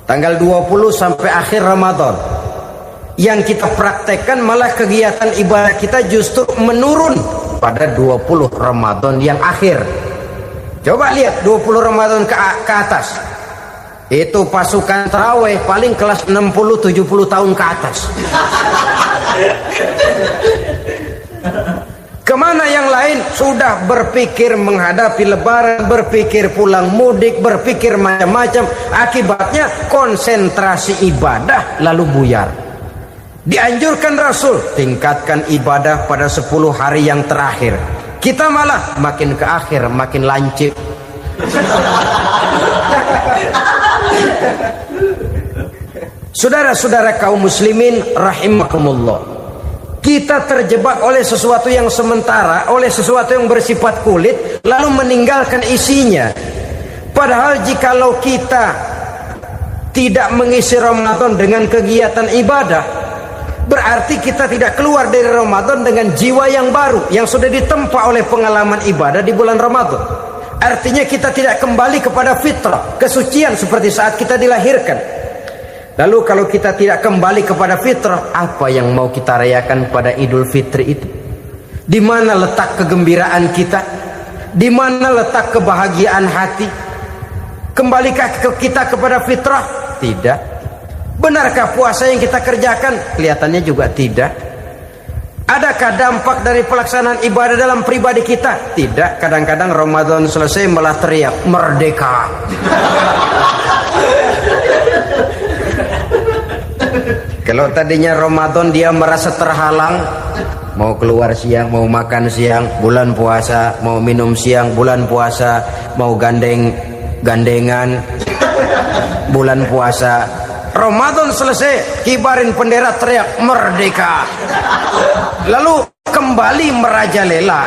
tanggal 20 sampai akhir Ramadan. Yang kita praktekkan malah kegiatan ibadah kita justru menurun pada 20 Ramadan yang akhir. Coba lihat 20 Ramadan ke atas, itu pasukan tarawih paling kelas 60-70 tahun ke atas. Kemana yang lain? Sudah berpikir menghadapi lebaran, berpikir pulang mudik, berpikir macam-macam. Akibatnya konsentrasi ibadah lalu buyar. Dianjurkan Rasul, tingkatkan ibadah pada 10 hari yang terakhir. Kita malah makin ke akhir makin lancip. Saudara-saudara kaum muslimin rahimakumullah, kita terjebak oleh sesuatu yang sementara, oleh sesuatu yang bersifat kulit, lalu meninggalkan isinya. Padahal jikalau kita tidak mengisi Ramadan dengan kegiatan ibadah, berarti kita tidak keluar dari Ramadan dengan jiwa yang baru, yang sudah ditempa oleh pengalaman ibadah di bulan Ramadan. Artinya kita tidak kembali kepada fitrah, kesucian seperti saat kita dilahirkan. Lalu kalau kita tidak kembali kepada fitrah, apa yang mau kita rayakan pada Idul Fitri itu? Di mana letak kegembiraan kita? Di mana letak kebahagiaan hati? Kembalikah kita kepada fitrah? Tidak. Benarkah puasa yang kita kerjakan? Kelihatannya juga tidak. Adakah dampak dari pelaksanaan ibadah dalam pribadi kita? Tidak. Kadang-kadang Ramadan selesai malah teriak merdeka. Kalau tadinya Ramadan dia merasa terhalang, mau keluar siang, mau makan siang, bulan puasa, mau minum siang, bulan puasa, mau gandengan, bulan puasa. Ramadan selesai, kibarin bendera, teriak merdeka. Lalu kembali merajalela.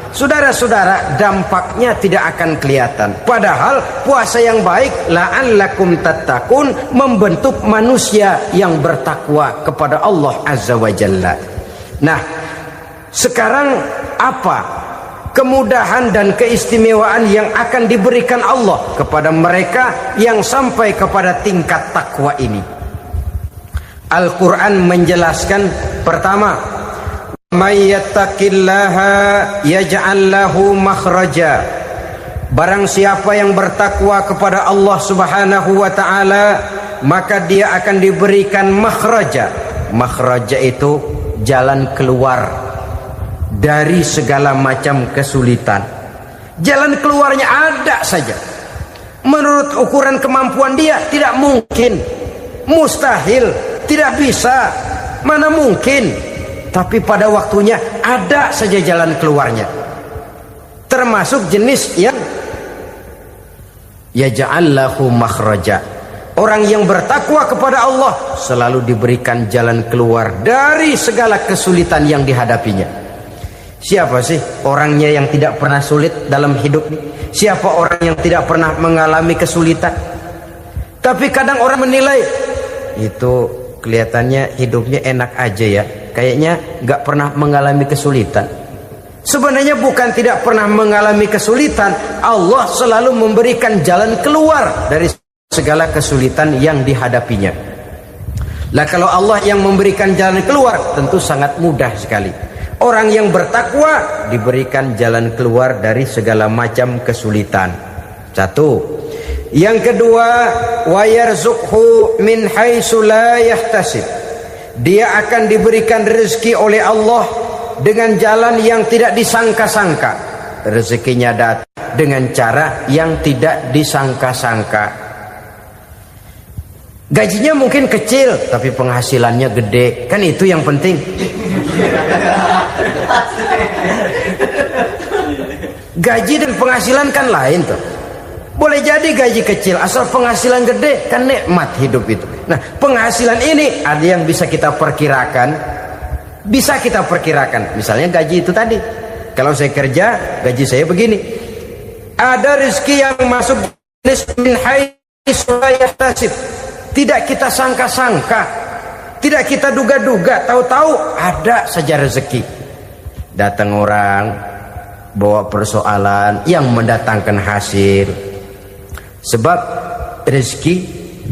Saudara-saudara, dampaknya tidak akan kelihatan. Padahal puasa yang baik, la'allakum tattaqun, membentuk manusia yang bertakwa kepada Allah Azza wa Jalla. Nah, sekarang apa kemudahan dan keistimewaan yang akan diberikan Allah kepada mereka yang sampai kepada tingkat takwa ini? Al-Quran menjelaskan, pertama, may yattaqillaha yaj'al lahu makhraja. Barang siapa yang bertakwa kepada Allah Subhanahu wa taala, maka dia akan diberikan makhraja. Makhraja itu jalan keluar dari segala macam kesulitan. Jalan keluarnya ada saja. Menurut ukuran kemampuan dia tidak mungkin, mustahil, tidak bisa, mana mungkin. Tapi pada waktunya ada saja jalan keluarnya. Termasuk jenis yang yaj'al lahu makhraja. Orang yang bertakwa kepada Allah selalu diberikan jalan keluar dari segala kesulitan yang dihadapinya. Siapa sih orangnya yang tidak pernah sulit dalam hidup ini? Siapa orang yang tidak pernah mengalami kesulitan? Tapi kadang orang menilai, itu kelihatannya hidupnya enak aja ya, kayaknya gak pernah mengalami kesulitan. Sebenarnya bukan tidak pernah mengalami kesulitan, Allah selalu memberikan jalan keluar dari segala kesulitan yang dihadapinya. Lah kalau Allah yang memberikan jalan keluar, tentu sangat mudah sekali. Orang yang bertakwa diberikan jalan keluar dari segala macam kesulitan. Satu. Yang kedua, wa yarzuqhu min haitsu la yahtasib. Dia akan diberikan rezeki oleh Allah dengan jalan yang tidak disangka-sangka. Rezekinya datang dengan cara yang tidak disangka-sangka. Gajinya mungkin kecil, tapi penghasilannya gede. Kan itu yang penting. Gaji dan penghasilan kan lain tuh. Boleh jadi gaji kecil, asal penghasilan gede, kan nikmat hidup itu. Nah, penghasilan ini ada yang bisa kita perkirakan. Bisa kita perkirakan. Misalnya gaji itu tadi. Kalau saya kerja, gaji saya begini. Ada rezeki yang masuk min haitsu la yahtasib, tidak kita sangka-sangka, tidak kita duga-duga, tahu-tahu ada saja rezeki. Datang orang bawa persoalan yang mendatangkan hasil. Sebab rezeki,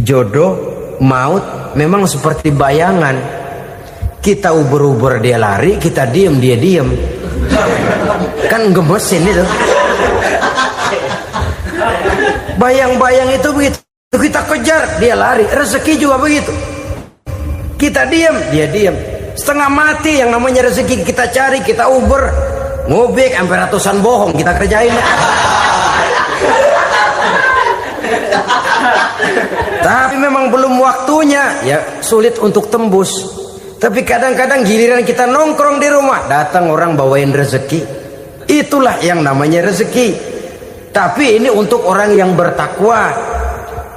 jodoh, maut memang seperti bayangan. Kita ubur-ubur dia lari, kita diem dia diem. Kan gemesin itu. Bayang-bayang itu begitu. Kita kejar, dia lari. Rezeki juga begitu. Kita diem, dia diem. Setengah mati yang namanya rezeki kita cari, kita ubur. Ngobek sampai ratusan bohong kita kerjain. Tapi memang belum waktunya, ya sulit untuk tembus. Tapi kadang-kadang giliran kita nongkrong di rumah, datang orang bawain rezeki. Itulah yang namanya rezeki. Tapi ini untuk orang yang bertakwa.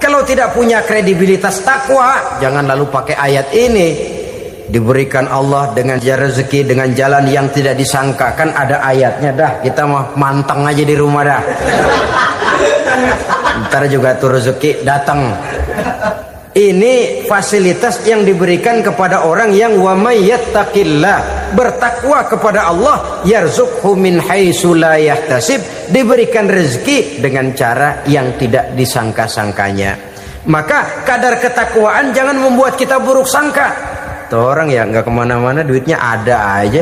Kalau tidak punya kredibilitas takwa, jangan lalu pakai ayat ini. Diberikan Allah dengan rezeki dengan jalan yang tidak disangka. Kan ada ayatnya dah. Kita mah mantang aja di rumah dah. Ntar juga tuh rezeki datang. Ini fasilitas yang diberikan kepada orang yang wa may yattaqillah, bertakwa kepada Allah, yarzuqhu min haitsu la yahtasib, diberikan rezeki dengan cara yang tidak disangka-sangkanya. Maka kadar ketakwaan jangan membuat kita buruk sangka. Tuh orang ya nggak kemana-mana, duitnya ada aja.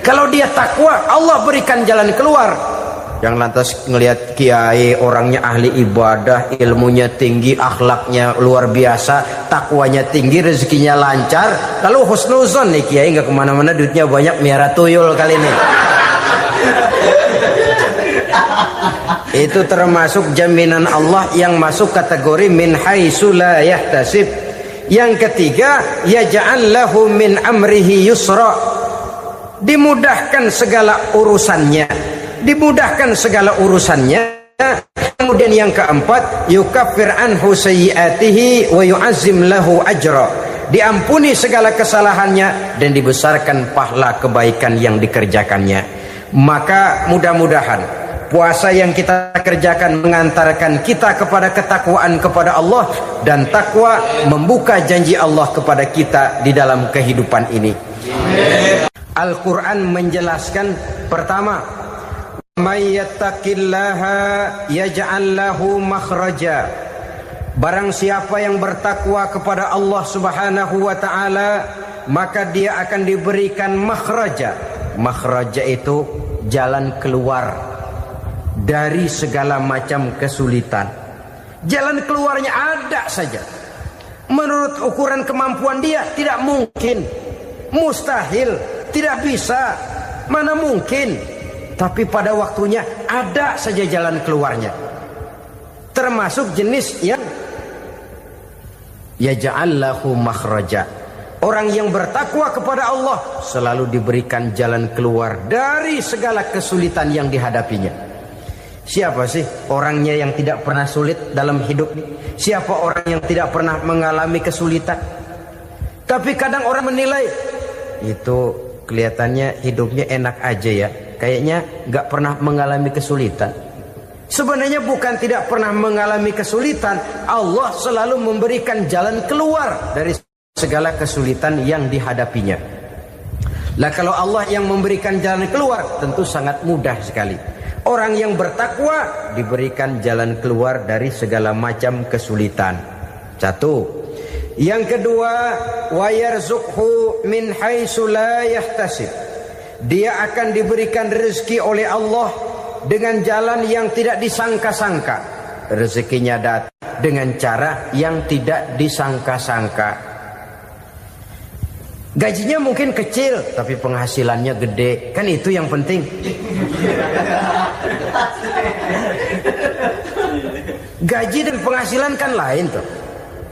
Kalau dia takwa, Allah berikan jalan keluar. Yang lantas ngelihat kiai orangnya ahli ibadah, ilmunya tinggi, akhlaknya luar biasa, takwanya tinggi, rezekinya lancar, lalu husnuzon nih kiai nggak kemana-mana, duitnya banyak, miara tuyul kali ini. Itu termasuk jaminan Allah yang masuk kategori min haitsu la yahtasib. Yang ketiga, yaj'al lahu min amrihi yusra, dimudahkan segala urusannya. Dimudahkan segala urusannya. Kemudian yang keempat, yukaffir anhu sayyiatihi wa yu'azzim lahu ajra, diampuni segala kesalahannya dan dibesarkan pahala kebaikan yang dikerjakannya. Maka mudah-mudahan puasa yang kita kerjakan mengantarkan kita kepada ketakwaan kepada Allah, dan takwa membuka janji Allah kepada kita di dalam kehidupan ini. Al-Quran menjelaskan, pertama, may yattaqillaha yaj'al lahu makhraja, barang siapa yang bertakwa kepada Allah Subhanahu wa taala, maka dia akan diberikan makhraja. Makhraja itu jalan keluar dari segala macam kesulitan. Jalan keluarnya ada saja. Menurut ukuran kemampuan dia tidak mungkin, mustahil, tidak bisa, mana mungkin. Tapi pada waktunya ada saja jalan keluarnya. Termasuk jenis yang yaj'al lahu makhraja. Orang yang bertakwa kepada Allah selalu diberikan jalan keluar dari segala kesulitan yang dihadapinya. Siapa sih orangnya yang tidak pernah sulit dalam hidup ini? Siapa orang yang tidak pernah mengalami kesulitan? Tapi kadang orang menilai, itu kelihatannya hidupnya enak aja ya, kayaknya gak pernah mengalami kesulitan. Sebenarnya bukan tidak pernah mengalami kesulitan, Allah selalu memberikan jalan keluar dari segala kesulitan yang dihadapinya. Lah kalau Allah yang memberikan jalan keluar, tentu sangat mudah sekali. Orang yang bertakwa diberikan jalan keluar dari segala macam kesulitan. Satu. Yang kedua, wa yarzuqhu min haitsu la yahtasib, dia akan diberikan rezeki oleh Allah dengan jalan yang tidak disangka-sangka. Rezekinya datang dengan cara yang tidak disangka-sangka. Gajinya mungkin kecil, tapi penghasilannya gede. Kan itu yang penting. Gaji dan penghasilan kan lain tuh.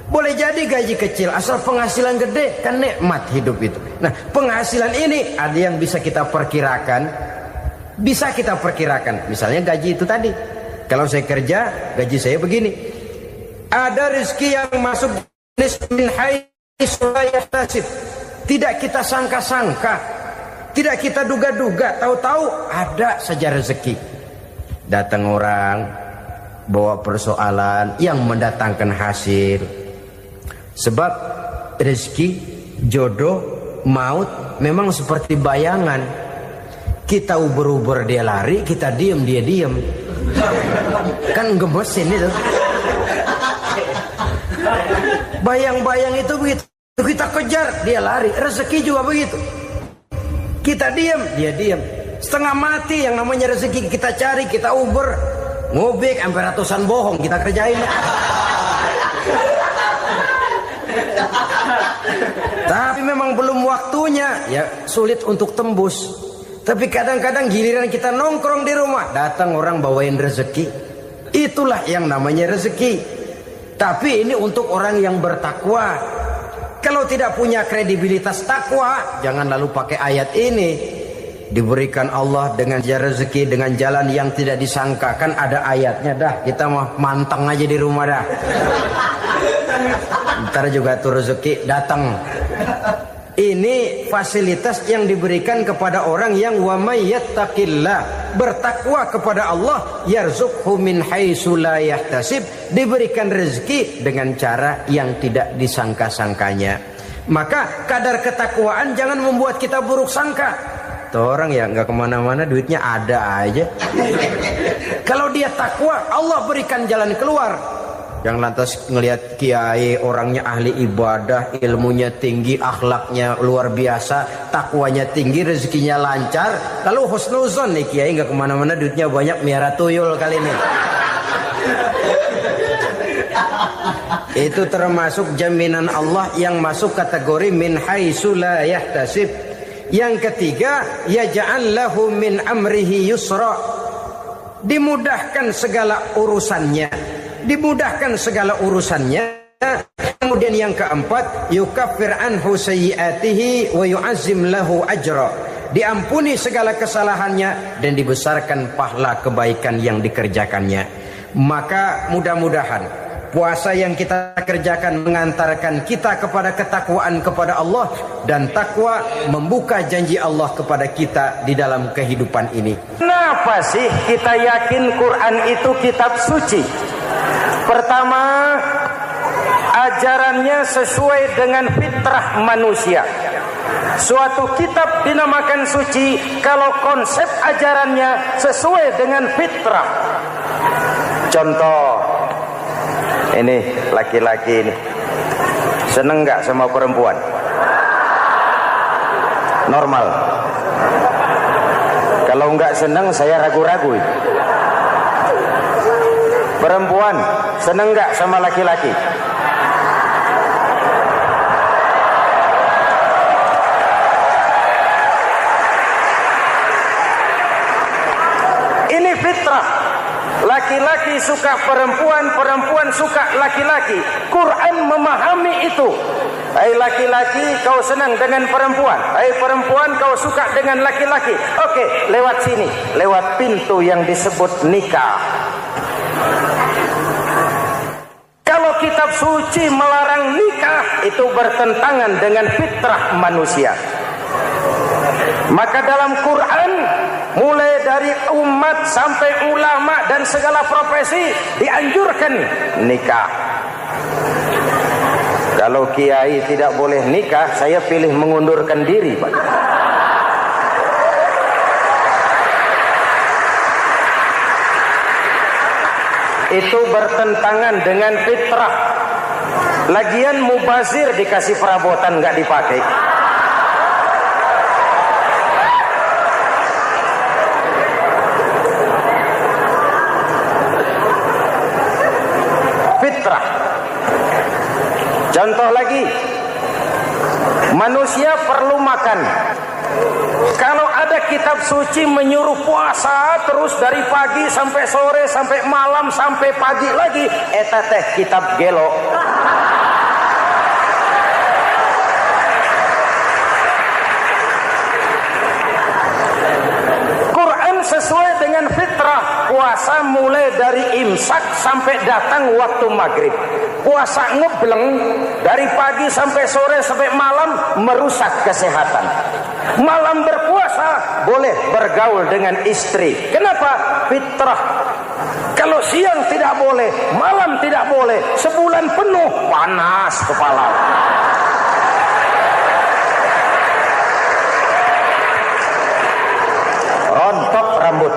Boleh jadi gaji kecil, asal penghasilan gede, kan nikmat hidup itu. Nah, penghasilan ini ada yang bisa kita perkirakan. Bisa kita perkirakan. Misalnya gaji itu tadi. Kalau saya kerja, gaji saya begini. Ada rezeki yang masuk min haitsu la yahtasib, tidak kita sangka-sangka, tidak kita duga-duga, tahu-tahu ada saja rezeki. Datang orang bawa persoalan yang mendatangkan hasil. Sebab rezeki, jodoh, maut memang seperti bayangan. Kita uber-uber dia lari, kita diem dia diem. Kan gemesin itu. Bayang-bayang itu begitu. Kita kejar, dia lari. Rezeki juga begitu. Kita diem, dia diem. Setengah mati yang namanya rezeki kita cari, kita uber, ngobek sampai ratusan bohong kita kerjain. Tapi memang belum waktunya, ya sulit untuk tembus. Tapi kadang-kadang giliran kita nongkrong di rumah, datang orang bawain rezeki. Itulah yang namanya rezeki. Tapi ini untuk orang yang bertakwa. Kalau tidak punya kredibilitas takwa, jangan lalu pakai ayat ini. Diberikan Allah dengan rezeki dengan jalan yang tidak disangka. Kan ada ayatnya dah. Kita mah manteng aja di rumah dah. Ntar juga tuh rezeki datang. Ini fasilitas yang diberikan kepada orang yang wa may yattaqillah, bertakwa kepada Allah, yarzuqhu min haitsu la yahtasib, diberikan rezeki dengan cara yang tidak disangka-sangkanya. Maka kadar ketakwaan jangan membuat kita buruk sangka. Tuh orang ya nggak kemana-mana, duitnya ada aja. Kalau dia takwa, Allah berikan jalan keluar. Yang lantas ngelihat kiai orangnya ahli ibadah, ilmunya tinggi, akhlaknya luar biasa, takwanya tinggi, rezekinya lancar. Lalu husnuzon nih kiai nggak kemana-mana, duitnya banyak, miara tuyul kali ini. Itu termasuk jaminan Allah yang masuk kategori min haitsu la yahtasib. Yang ketiga, yaj'al lahu min amrihi yusra, dimudahkan segala urusannya, dimudahkan segala urusannya. Kemudian yang keempat, yukaffir anhu sayyiatihi wa yu'azzim lahu ajra, diampuni segala kesalahannya dan dibesarkan pahala kebaikan yang dikerjakannya. Maka mudah-mudahan puasa yang kita kerjakan mengantarkan kita kepada ketakwaan kepada Allah, dan takwa membuka janji Allah kepada kita di dalam kehidupan ini. Kenapa sih kita yakin Quran itu kitab suci? Pertama, ajarannya sesuai dengan fitrah manusia. Suatu kitab dinamakan suci kalau konsep ajarannya sesuai dengan fitrah. Contoh, ini laki-laki ini seneng nggak sama perempuan? Normal. Kalau nggak seneng saya ragu-ragu. Perempuan seneng nggak sama laki-laki? Ini fitrah. Laki-laki suka perempuan, perempuan suka laki-laki. Quran memahami itu. Hai laki-laki, kau senang dengan perempuan. Hai perempuan, kau suka dengan laki-laki. Oke, lewat sini, lewat pintu yang disebut nikah. Kalau kitab suci melarang nikah, itu bertentangan dengan fitrah manusia. Maka dalam Quran, mulai dari umat sampai ulama dan segala profesi dianjurkan nikah. Kalau kiai tidak boleh nikah, saya pilih mengundurkan diri, Pak. Itu bertentangan dengan fitrah. Lagian mubazir dikasih perabotan nggak dipakai. Fitrah. Contoh lagi, manusia perlu makan. Kalau ada kitab suci menyuruh puasa terus dari pagi sampai sore sampai malam sampai pagi lagi, eta teh kitab gelo. Quran sesuai dengan fitrah. Puasa mulai dari imsak sampai datang waktu maghrib. Puasa ngebleng dari pagi sampai sore sampai malam merusak kesehatan. Malam berpuasa puasa boleh bergaul dengan istri. Kenapa? Fitrah. Kalau siang tidak boleh, malam tidak boleh, sebulan penuh panas kepala. Rontok rambut.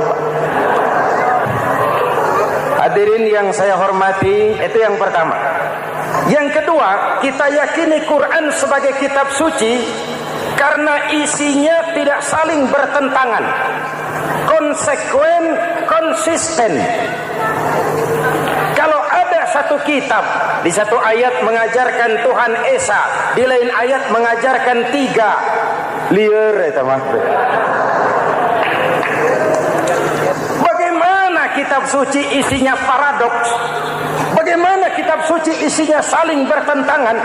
Hadirin yang saya hormati, itu yang pertama. Yang kedua, kita yakini Quran sebagai kitab suci karena isinya tidak saling bertentangan, konsekuen, konsisten. Kalau ada satu kitab, di satu ayat mengajarkan Tuhan Esa, di lain ayat mengajarkan 3, liar eta mah. Bagaimana kitab suci isinya paradoks? Bagaimana kitab suci isinya saling bertentangan?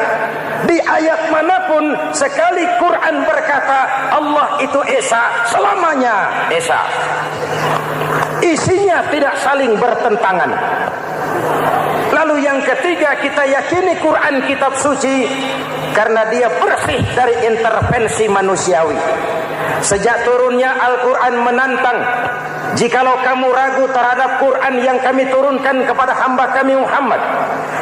Di ayat manapun sekali Quran berkata Allah itu Esa, selamanya Esa. Isinya tidak saling bertentangan. Lalu yang ketiga, kita yakini Quran kitab suci karena dia bersih dari intervensi manusiawi. Sejak turunnya Al-Quran menantang, jikalau kamu ragu terhadap Quran yang kami turunkan kepada hamba kami Muhammad,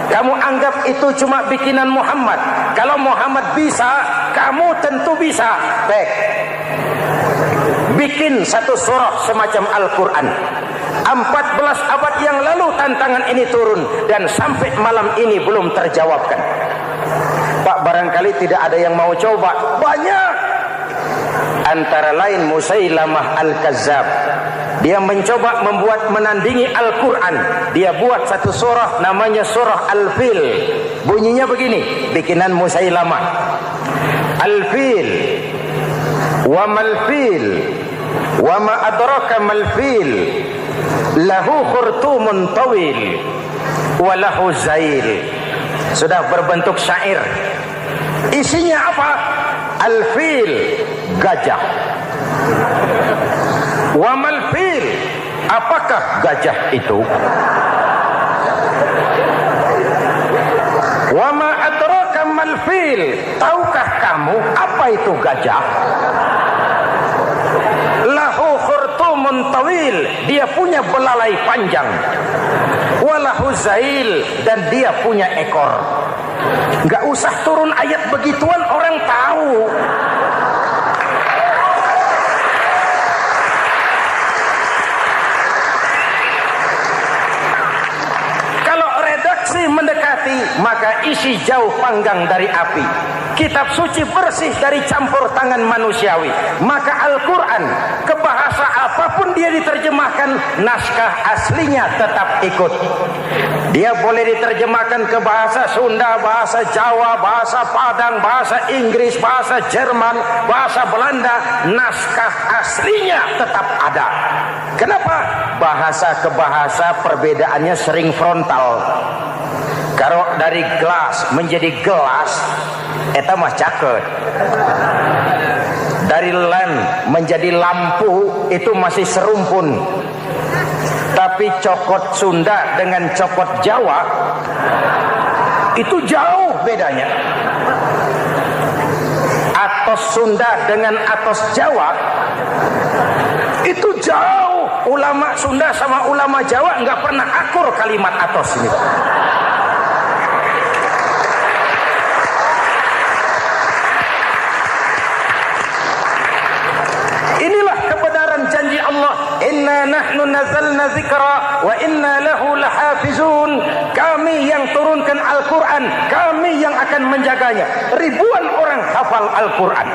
kamu anggap itu cuma bikinan Muhammad. Kalau Muhammad bisa, kamu tentu bisa. Baik, bikin satu surah semacam Al-Quran. 14 abad yang lalu tantangan ini turun dan sampai malam ini belum terjawabkan. Pak, barangkali tidak ada yang mau coba. Banyak. Antara lain Musailamah Al-Kazzab. Dia mencoba membuat menandingi Al-Quran. Dia buat satu surah namanya surah Al-Fil. Bunyinya begini, bikinan Musailamah. Al-Fil, wa mal-fil, wa ma adraka mal-fil, lahu khurtumun tawil, wa lahu zail. Sudah berbentuk syair. Isinya apa? Al-Fil, gajah. Wa mal-fil, apakah gajah itu? Wa ma adraka mal-fil, tahukah kamu apa itu gajah? Lahu khurtumun tawil, dia punya belalai panjang. Wa lahu zail, dan dia punya ekor. Enggak usah turun ayat begituan, orang tahu. Mendekati, maka isi jauh panggang dari api. Kitab suci bersih dari campur tangan manusiawi. Maka Al-Quran, ke bahasa apapun dia diterjemahkan, naskah aslinya tetap ikut. Dia boleh diterjemahkan ke bahasa Sunda, bahasa Jawa, bahasa Padang, bahasa Inggris, bahasa Jerman, bahasa Belanda, naskah aslinya tetap ada. Kenapa? Bahasa ke bahasa perbedaannya sering frontal. Kalau dari gelas menjadi gelas, eta mah caket. Dari lamp menjadi lampu, itu masih serumpun. Tapi cokot Sunda dengan cokot Jawa, itu jauh bedanya. Atos Sunda dengan atos Jawa, itu jauh. Ulama Sunda sama ulama Jawa nggak pernah akur kalimat atos ini. Inilah kebenaran janji Allah, inna nahnu nazzalna dzikra wa inna lahu lahafizun. Kami yang turunkan Al-Quran, kami yang akan menjaganya. Ribuan orang hafal Al-Quran.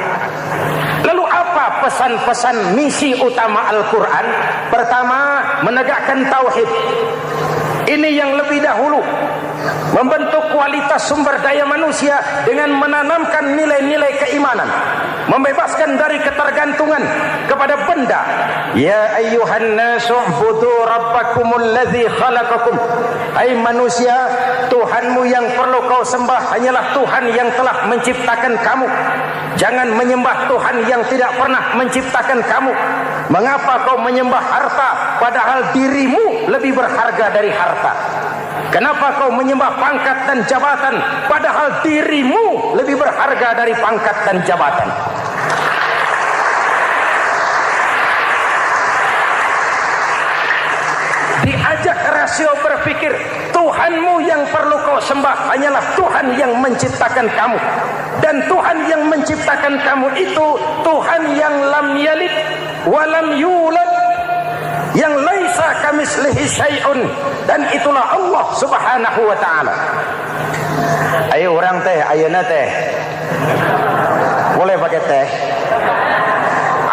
Lalu apa pesan-pesan misi utama Al-Quran? Pertama, menegakkan tauhid. Ini yang lebih dahulu, membentuk kualitas sumber daya manusia dengan menanamkan nilai-nilai keimanan, membebaskan dari ketergantungan kepada benda. Ya ayyuhan nasu ubudu rabbakumul ladzi khalaqakum. Hai manusia, Tuhanmu yang perlu kau sembah hanyalah Tuhan yang telah menciptakan kamu. Jangan menyembah Tuhan yang tidak pernah menciptakan kamu. Mengapa kau menyembah harta padahal dirimu lebih berharga dari harta? Kenapa kau menyembah pangkat dan jabatan padahal dirimu lebih berharga dari pangkat dan jabatan? rasio berpikir Tuhanmu yang perlu kau sembah hanyalah Tuhan yang menciptakan kamu. Dan Tuhan yang menciptakan kamu itu Tuhan yang lam yalid walam yulad, yang laisa kamislihi syai'un, dan itulah Allah Subhanahu wa taala. Ayo orang teh, ayeuna teh. Boleh pakai teh?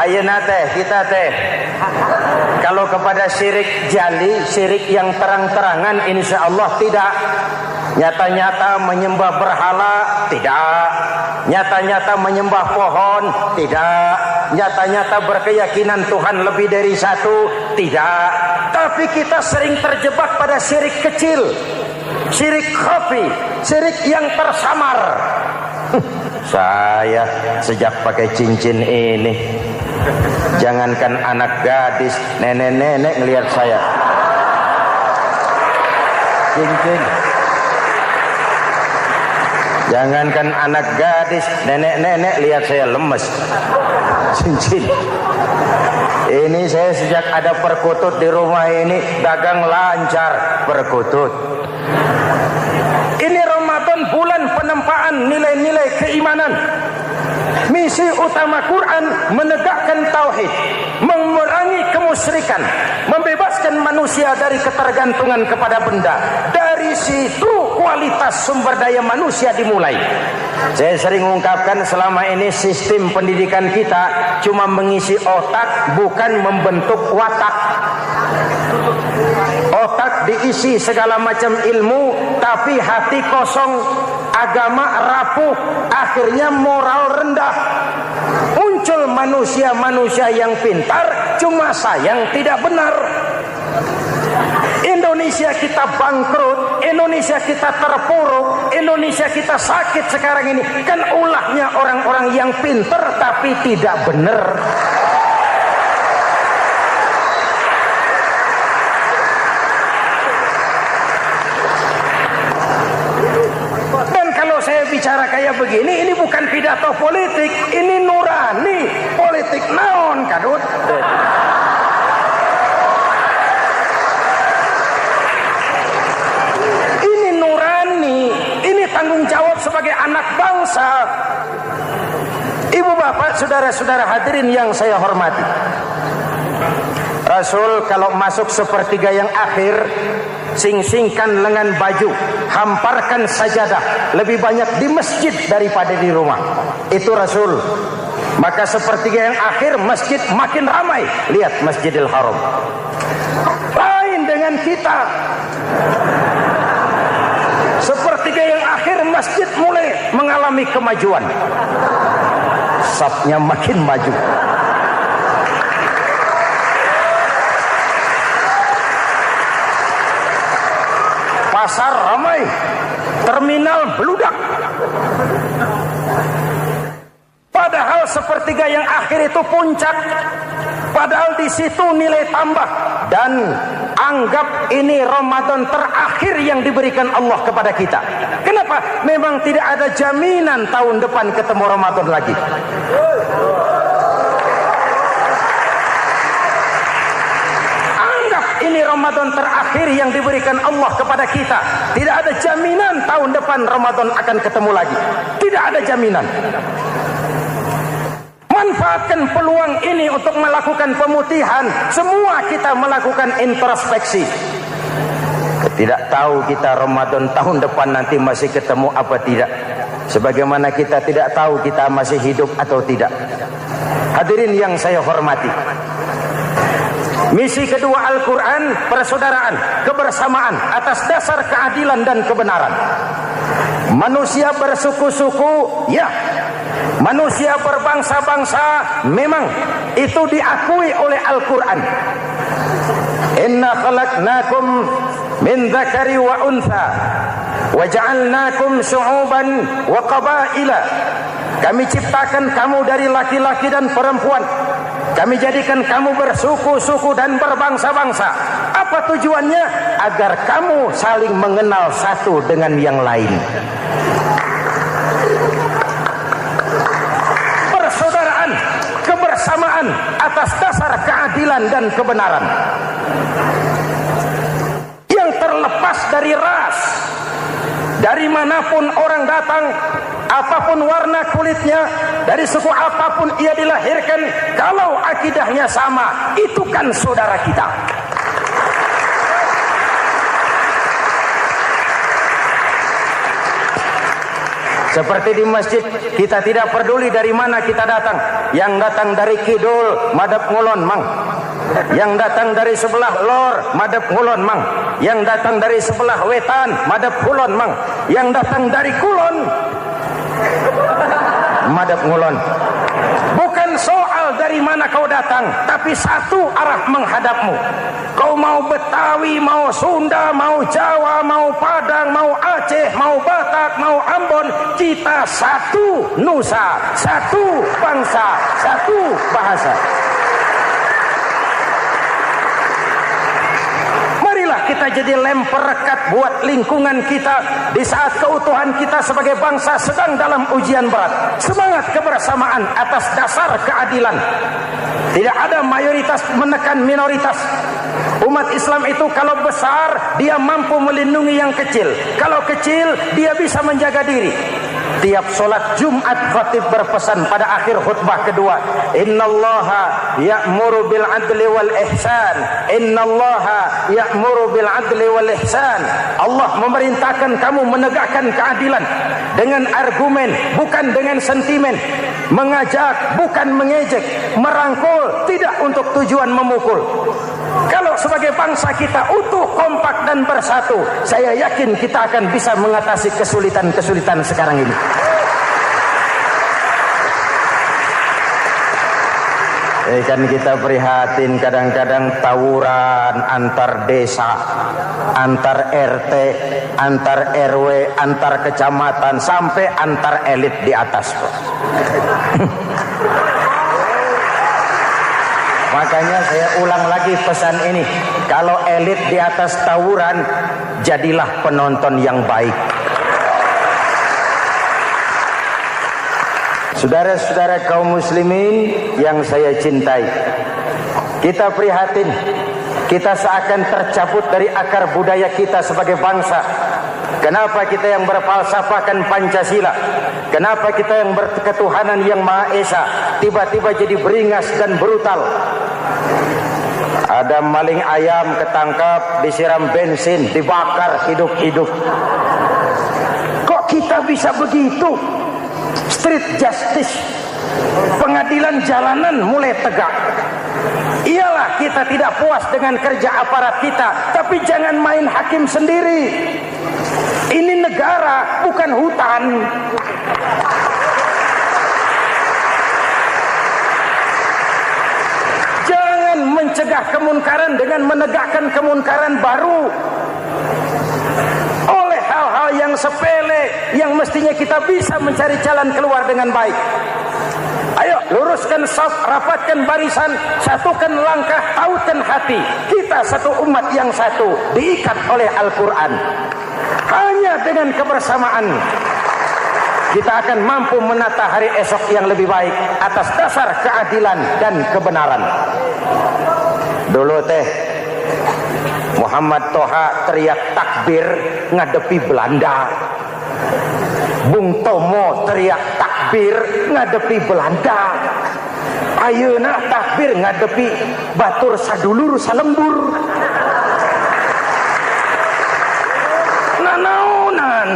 Ayeuna teh, kita teh. Kalau kepada syirik jali, syirik yang terang-terangan, insya Allah tidak. Nyata-nyata menyembah berhala, tidak. Nyata-nyata menyembah pohon, tidak. Nyata-nyata berkeyakinan Tuhan lebih dari satu, tidak. Tapi kita sering terjebak pada syirik kecil, syirik khafi, syirik yang tersamar. Saya sejak pakai cincin ini, jangankan anak gadis, nenek-nenek ngelihat saya cincin. Jangankan anak gadis, nenek-nenek lihat saya lemes cincin. Ini saya sejak ada perkutut di rumah ini dagang lancar perkutut. Ini Ramadan, bulan penempaan nilai-nilai keimanan. Misi utama Quran menegakkan tauhid, memerangi kemusyrikan, membebaskan manusia dari ketergantungan kepada benda. Dari situ kualitas sumber daya manusia dimulai. Saya sering mengungkapkan selama ini sistem pendidikan kita cuma mengisi otak, bukan membentuk watak. Otak diisi segala macam ilmu, tapi hati kosong, agama rapuh, akhirnya moral rendah. Muncul manusia-manusia yang pintar, cuma sayang tidak benar. Indonesia kita bangkrut, Indonesia kita terpuruk, Indonesia kita sakit sekarang ini, kan ulahnya orang-orang yang pintar tapi tidak benar. Bicara kayak begini, ini bukan pidato politik, ini nurani politik naon kadut. Ini nurani, ini tanggung jawab sebagai anak bangsa. Ibu bapak, saudara-saudara hadirin yang saya hormati, Rasul kalau masuk sepertiga yang akhir, sing-singkan lengan baju, hamparkan sajadah, lebih banyak di masjid daripada di rumah. Itu Rasul. Maka sepertiga yang akhir masjid makin ramai. Lihat Masjidil Haram. Lain dengan kita. Sepertiga yang akhir masjid mulai mengalami kemajuan. Safnya makin maju. Pasar ramai, terminal beludak. Padahal sepertiga yang akhir itu puncak. Padahal di situ nilai tambah. Dan anggap ini Ramadan terakhir yang diberikan Allah kepada kita. Kenapa? Memang tidak ada jaminan tahun depan ketemu Ramadan lagi. Ini Ramadan terakhir yang diberikan Allah kepada kita. Tidak ada jaminan tahun depan Ramadan akan ketemu lagi. Tidak ada jaminan. Manfaatkan peluang ini untuk melakukan pemutihan. Semua kita melakukan introspeksi. Tidak tahu kita Ramadan tahun depan nanti masih ketemu apa tidak. Sebagaimana kita tidak tahu kita masih hidup atau tidak. Hadirin yang saya hormati, misi kedua Al-Quran, persaudaraan, kebersamaan atas dasar keadilan dan kebenaran. Manusia bersuku-suku, ya. Manusia berbangsa-bangsa, memang itu diakui oleh Al-Quran. Inna khalaqnakum min dzakari wa untha wa ja'alnakum syu'uban wa qabaila. Kami ciptakan kamu dari laki-laki dan perempuan. Kami jadikan kamu bersuku-suku dan berbangsa-bangsa. Apa tujuannya? Agar kamu saling mengenal satu dengan yang lain. Persaudaraan, kebersamaan atas dasar keadilan dan kebenaran. Yang dari ras. Dari manapun orang datang, apapun warna kulitnya, dari suku apapun ia dilahirkan, kalau akidahnya sama, itu kan saudara kita. Seperti di masjid, kita tidak peduli dari mana kita datang. Yang datang dari kidul, madhab ngulon mang. Yang datang dari sebelah lor, madhab ngulon mang. Yang datang dari sebelah wetan, madhab kulon mang. Yang datang dari kulon, madhab ngulon. Bukan soal dari mana kau datang, tapi satu arah menghadapmu. Kau mau Betawi, mau Sunda, mau Jawa, mau Padang, mau Aceh, mau Batak, mau Ambon, kita satu nusa, satu bangsa, satu bahasa. Marilah kita jadi lem perekat buat lingkungan kita di saat keutuhan kita sebagai bangsa sedang dalam ujian berat. Semangat kebersamaan atas dasar keadilan. Tidak ada mayoritas menekan minoritas. Umat Islam itu kalau besar, dia mampu melindungi yang kecil. Kalau kecil, dia bisa menjaga diri. Tiap solat Jumat khatib berpesan pada akhir khutbah kedua, innallaha ya'muru bil adli wal ihsan. Innallaha ya'muru bil adli wal ihsan. Allah memerintahkan kamu menegakkan keadilan dengan argumen, bukan dengan sentimen. Mengajak, bukan mengejek. Merangkul, tidak untuk tujuan memukul. Kalau sebagai bangsa kita utuh, kompak dan bersatu, saya yakin kita akan bisa mengatasi kesulitan-kesulitan sekarang ini. Kan kita prihatin kadang-kadang tawuran antar desa, antar RT, antar RW, antar kecamatan, sampai antar elit di atas. Makanya saya ulang lagi pesan ini. Kalau elit di atas tawuran, jadilah penonton yang baik. Saudara-saudara kaum muslimin yang saya cintai, kita prihatin, kita seakan tercabut dari akar budaya kita sebagai bangsa. Kenapa kita yang berfalsafahkan Pancasila, kenapa kita yang berketuhanan yang Maha Esa tiba-tiba jadi beringas dan brutal? Ada maling ayam ketangkap, disiram bensin, dibakar hidup-hidup. Kok kita bisa begitu? Street justice, pengadilan jalanan mulai tegak. Iyalah kita tidak puas dengan kerja aparat kita, tapi jangan main hakim sendiri. Ini negara, bukan hutan. Jangan mencegah kemunkaran dengan menegakkan kemunkaran baru. Oleh hal-hal yang sepele, yang mestinya kita bisa mencari jalan keluar dengan baik. Ayo luruskan saf, rapatkan barisan, satukan langkah, tautkan hati. Kita satu umat yang satu, diikat oleh Al-Quran. Hanya dengan kebersamaan kita akan mampu menata hari esok yang lebih baik atas dasar keadilan dan kebenaran. Dulu Muhammad Toha teriak takbir ngadepi Belanda. Bung Tomo teriak takbir ngadepi Belanda. Ayeuna takbir ngadepi batur sadulur salembur. Nanaunan.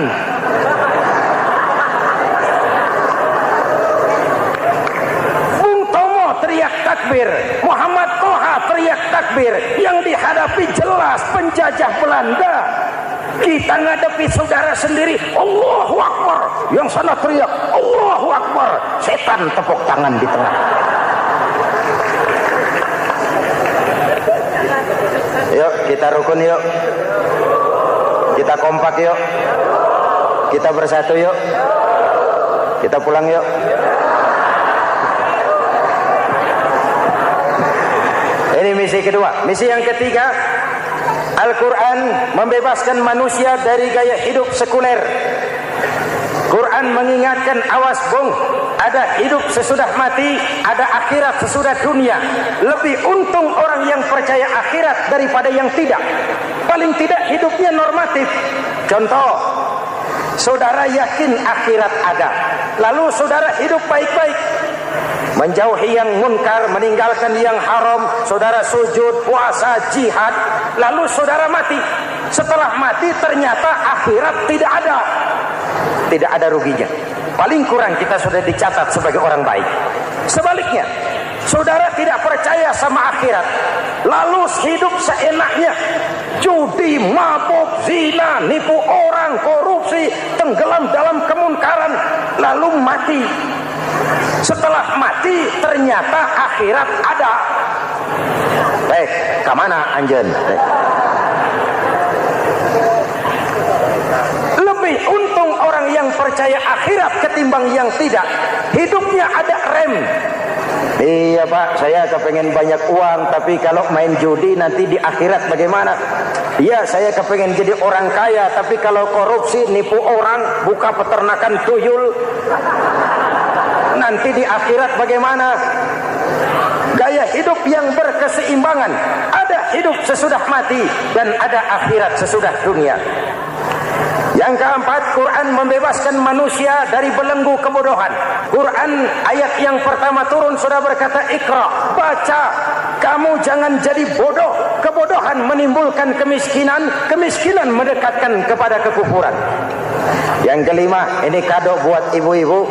Bung Tomo teriak takbir, Muhammad Toha teriak takbir. Yang dihadapi jelas penjajah Belanda. Kita ngadepi saudara sendiri, Allahu Akbar. Yang sana teriak, Allahu Akbar. Setan tepuk tangan di tengah. Yuk kita rukun yuk. Kita kompak yuk. Kita bersatu yuk. Kita pulang yuk. Ini misi kedua. Misi yang ketiga, Al-Quran membebaskan manusia dari gaya hidup sekuler. Quran mengingatkan, awas bung, ada hidup sesudah mati, ada akhirat sesudah dunia. Lebih untung orang yang percaya akhirat daripada yang tidak. Paling tidak hidupnya normatif. Contoh, saudara yakin akhirat ada, lalu saudara hidup baik-baik, menjauhi yang munkar, meninggalkan yang haram, saudara sujud, puasa, jihad, lalu saudara mati. Setelah mati ternyata akhirat tidak ada. Tidak ada ruginya. Paling kurang kita sudah dicatat sebagai orang baik. Sebaliknya, saudara tidak percaya sama akhirat, lalu hidup seenaknya, judi, mabuk, zina, nipu orang, korupsi, tenggelam dalam kemunkaran, lalu mati. Setelah mati ternyata akhirat ada. Kemana anjen? Lebih untung orang yang percaya akhirat ketimbang yang tidak. Hidupnya ada rem. Iya Pak, saya kepengen banyak uang, tapi kalau main judi nanti di akhirat bagaimana? Iya, saya kepengen jadi orang kaya, tapi kalau korupsi, nipu orang, buka peternakan tuyul, nanti di akhirat bagaimana? Gaya hidup yang berkeseimbangan. Ada hidup sesudah mati dan ada akhirat sesudah dunia. Yang keempat, Quran membebaskan manusia dari belenggu kebodohan. Quran ayat yang pertama turun sudah berkata, Iqra, baca, kamu jangan jadi bodoh. Kebodohan menimbulkan kemiskinan, kemiskinan mendekatkan kepada kekufuran. Yang kelima, ini kado buat ibu-ibu.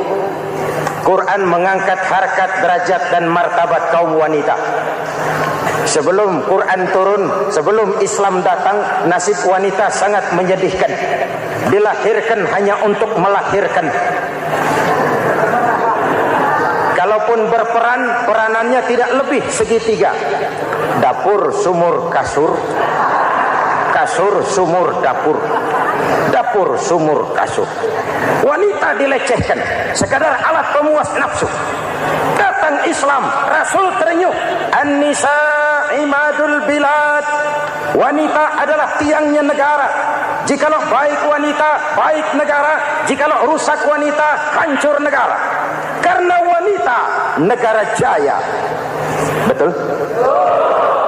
Quran mengangkat harkat, derajat dan martabat kaum wanita. Sebelum Quran turun, sebelum Islam datang, nasib wanita sangat menyedihkan. Dilahirkan hanya untuk melahirkan. Kalaupun berperan, peranannya tidak lebih segitiga. Dapur, sumur, kasur. Kasur, sumur, dapur. Dapur, sumur, kasur. Wanita dilecehkan, sekadar alat pemuas nafsu. Datang Islam, Rasul terenyuh. An-nisa imadul bilad. Wanita adalah tiangnya negara. Jikalau baik wanita, baik negara. Jikalau rusak wanita, hancur negara. Karena wanita, negara jaya. Betul?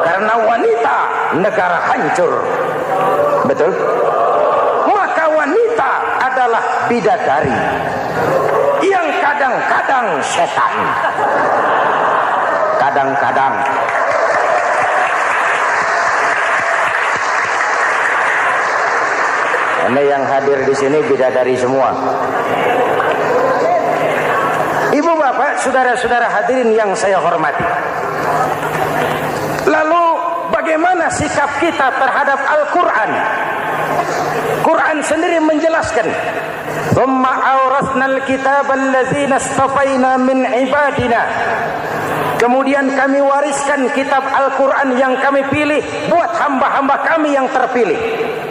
Karena wanita, negara hancur. Betul? Maka wanita adalah bidadari yang kadang-kadang setan. Kadang-kadang. Ini yang hadir di sini bidadari semua. Ibu bapak, saudara-saudara hadirin yang saya hormati. Lalu bagaimana sikap kita terhadap Al-Quran? Quran sendiri menjelaskan, "Tsumma awrasnal kitaba allazina istafaina min ibadina." Kemudian kami wariskan kitab Al-Quran yang kami pilih buat hamba-hamba kami yang terpilih.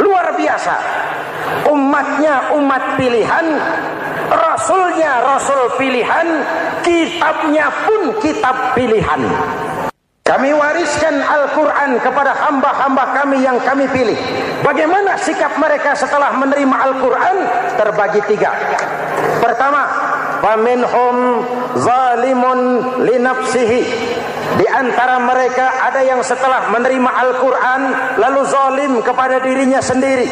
Luar biasa. Umatnya umat pilihan, Rasulnya Rasul pilihan, kitabnya pun kitab pilihan. Kami wariskan Al-Quran kepada hamba-hamba kami yang kami pilih. Bagaimana sikap mereka setelah menerima Al-Quran? Terbagi tiga. Pertama, faminhum zalimun linafsihi. Di antara mereka ada yang setelah menerima Al-Quran lalu zalim kepada dirinya sendiri.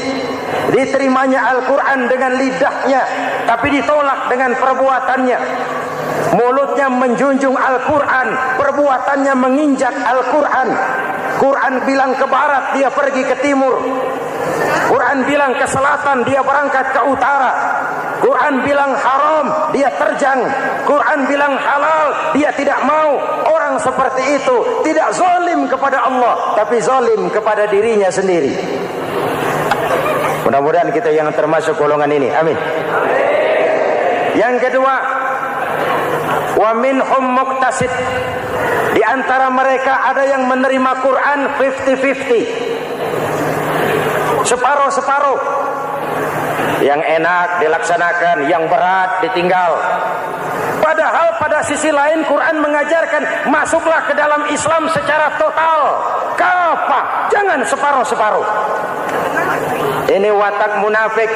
Diterimanya Al-Quran dengan lidahnya, tapi ditolak dengan perbuatannya. Mulutnya menjunjung Al-Quran, perbuatannya menginjak Al-Quran. Quran bilang ke barat, dia pergi ke timur. Quran bilang ke selatan, dia berangkat ke utara. Quran bilang haram, dia terjang. Quran bilang halal, dia tidak mau. Orang seperti itu tidak zalim kepada Allah, tapi zalim kepada dirinya sendiri. Mudah-mudahan kita yang termasuk golongan ini. Amin. Yang kedua, wa minhum muqtasid. Di antara mereka ada yang menerima Quran 50-50. Separuh-separuh. Yang enak dilaksanakan, yang berat ditinggal. Padahal pada sisi lain Quran mengajarkan masuklah ke dalam Islam secara total. Kafah, jangan separuh-separuh. Ini watak munafik.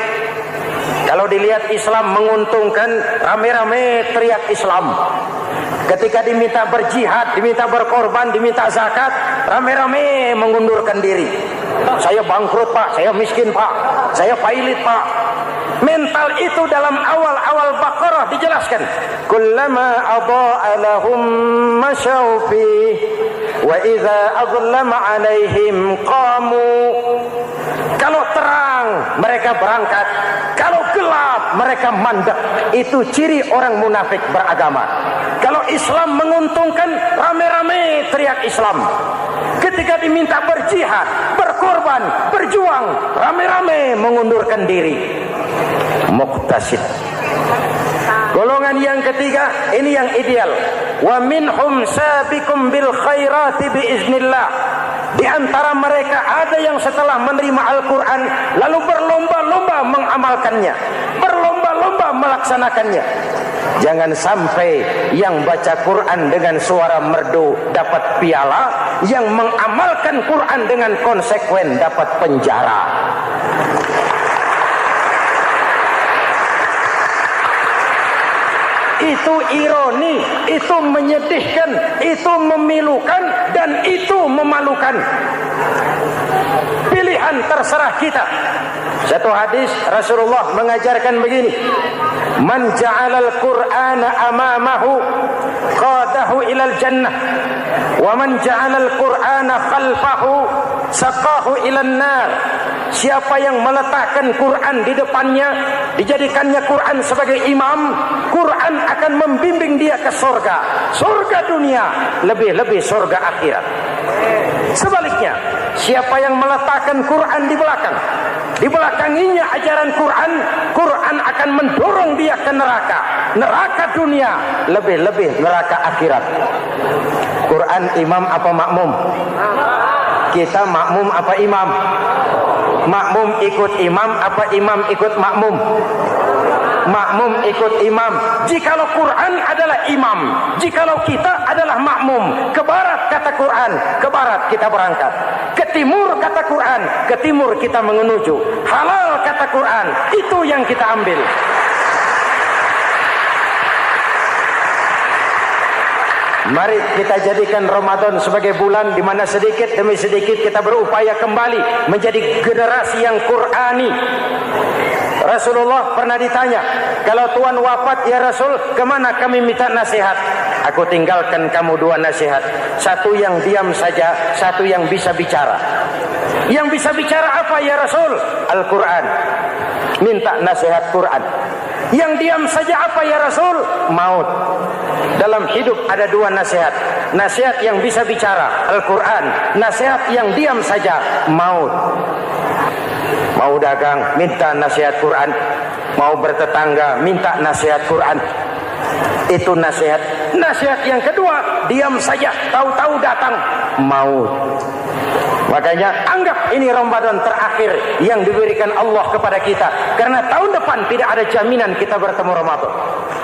Kalau dilihat Islam menguntungkan, rame-rame teriak Islam. Ketika diminta berjihad, diminta berkorban, diminta zakat, rame-rame mengundurkan diri. Saya bangkrut Pak, saya miskin Pak, saya pailit Pak. Mental itu dalam awal-awal Baqarah dijelaskan. Kullama adha'a lahum masyaw fihi wa idza adlama 'alaihim qamu. Kalau terang mereka berangkat, kalau gelap mereka mandek. Itu ciri orang munafik beragama. Kalau Islam menguntungkan, rame-rame teriak Islam. Ketika diminta berjihad, berkorban, berjuang, rame-rame mengundurkan diri. Muqtasid. Golongan yang ketiga, ini yang ideal. Wa minhum sabiqum bil khairati biiznillah. Di antara mereka ada yang setelah menerima Al-Quran lalu berlomba-lomba mengamalkannya, berlomba-lomba melaksanakannya. Jangan sampai yang baca Quran dengan suara merdu dapat piala, yang mengamalkan Quran dengan konsekuen dapat penjara. Itu ironi, itu menyedihkan, itu memilukan, dan itu memalukan. Pilihan terserah kita. Satu hadis Rasulullah mengajarkan begini: Man ja'alal Qur'ana amamahu qadahu ilal jannah, wa man ja'alal Qur'ana khalfahu saqahu ilan nar. Siapa yang meletakkan Quran di depannya, dijadikannya Quran sebagai imam, Quran akan membimbing dia ke surga. Surga dunia, lebih-lebih surga akhirat. Sebaliknya, siapa yang meletakkan Quran di belakang, dibelakanginya ajaran Quran, Quran akan mendorong dia ke neraka. Neraka dunia, lebih-lebih neraka akhirat. Quran imam apa makmum? Kita makmum apa imam? Makmum ikut imam apa imam ikut makmum? Makmum ikut imam. Jikalau Quran adalah imam, jikalau kita adalah makmum. Ke barat kata Quran, ke barat kita berangkat. Ke timur kata Quran, ke timur kita menuju. Halal kata Quran, itu yang kita ambil. Mari kita jadikan Ramadan sebagai bulan di mana sedikit demi sedikit kita berupaya kembali menjadi generasi yang Qur'ani. Rasulullah pernah ditanya, kalau Tuhan wafat ya Rasul, kemana kami minta nasihat? Aku tinggalkan kamu dua nasihat. Satu yang diam saja, satu yang bisa bicara. Yang bisa bicara apa ya Rasul? Al-Quran. Minta nasihat Quran. Yang diam saja apa ya Rasul? Maut. Dalam hidup ada dua nasihat. Nasihat yang bisa bicara, Al-Quran. Nasihat yang diam saja, maut. Mau dagang, minta nasihat Quran. Mau bertetangga, minta nasihat Quran. Itu nasihat. Nasihat yang kedua, diam saja, tahu-tahu datang maut. Makanya anggap ini Ramadan terakhir yang diberikan Allah kepada kita. Karena tahun depan tidak ada jaminan kita bertemu Ramadan.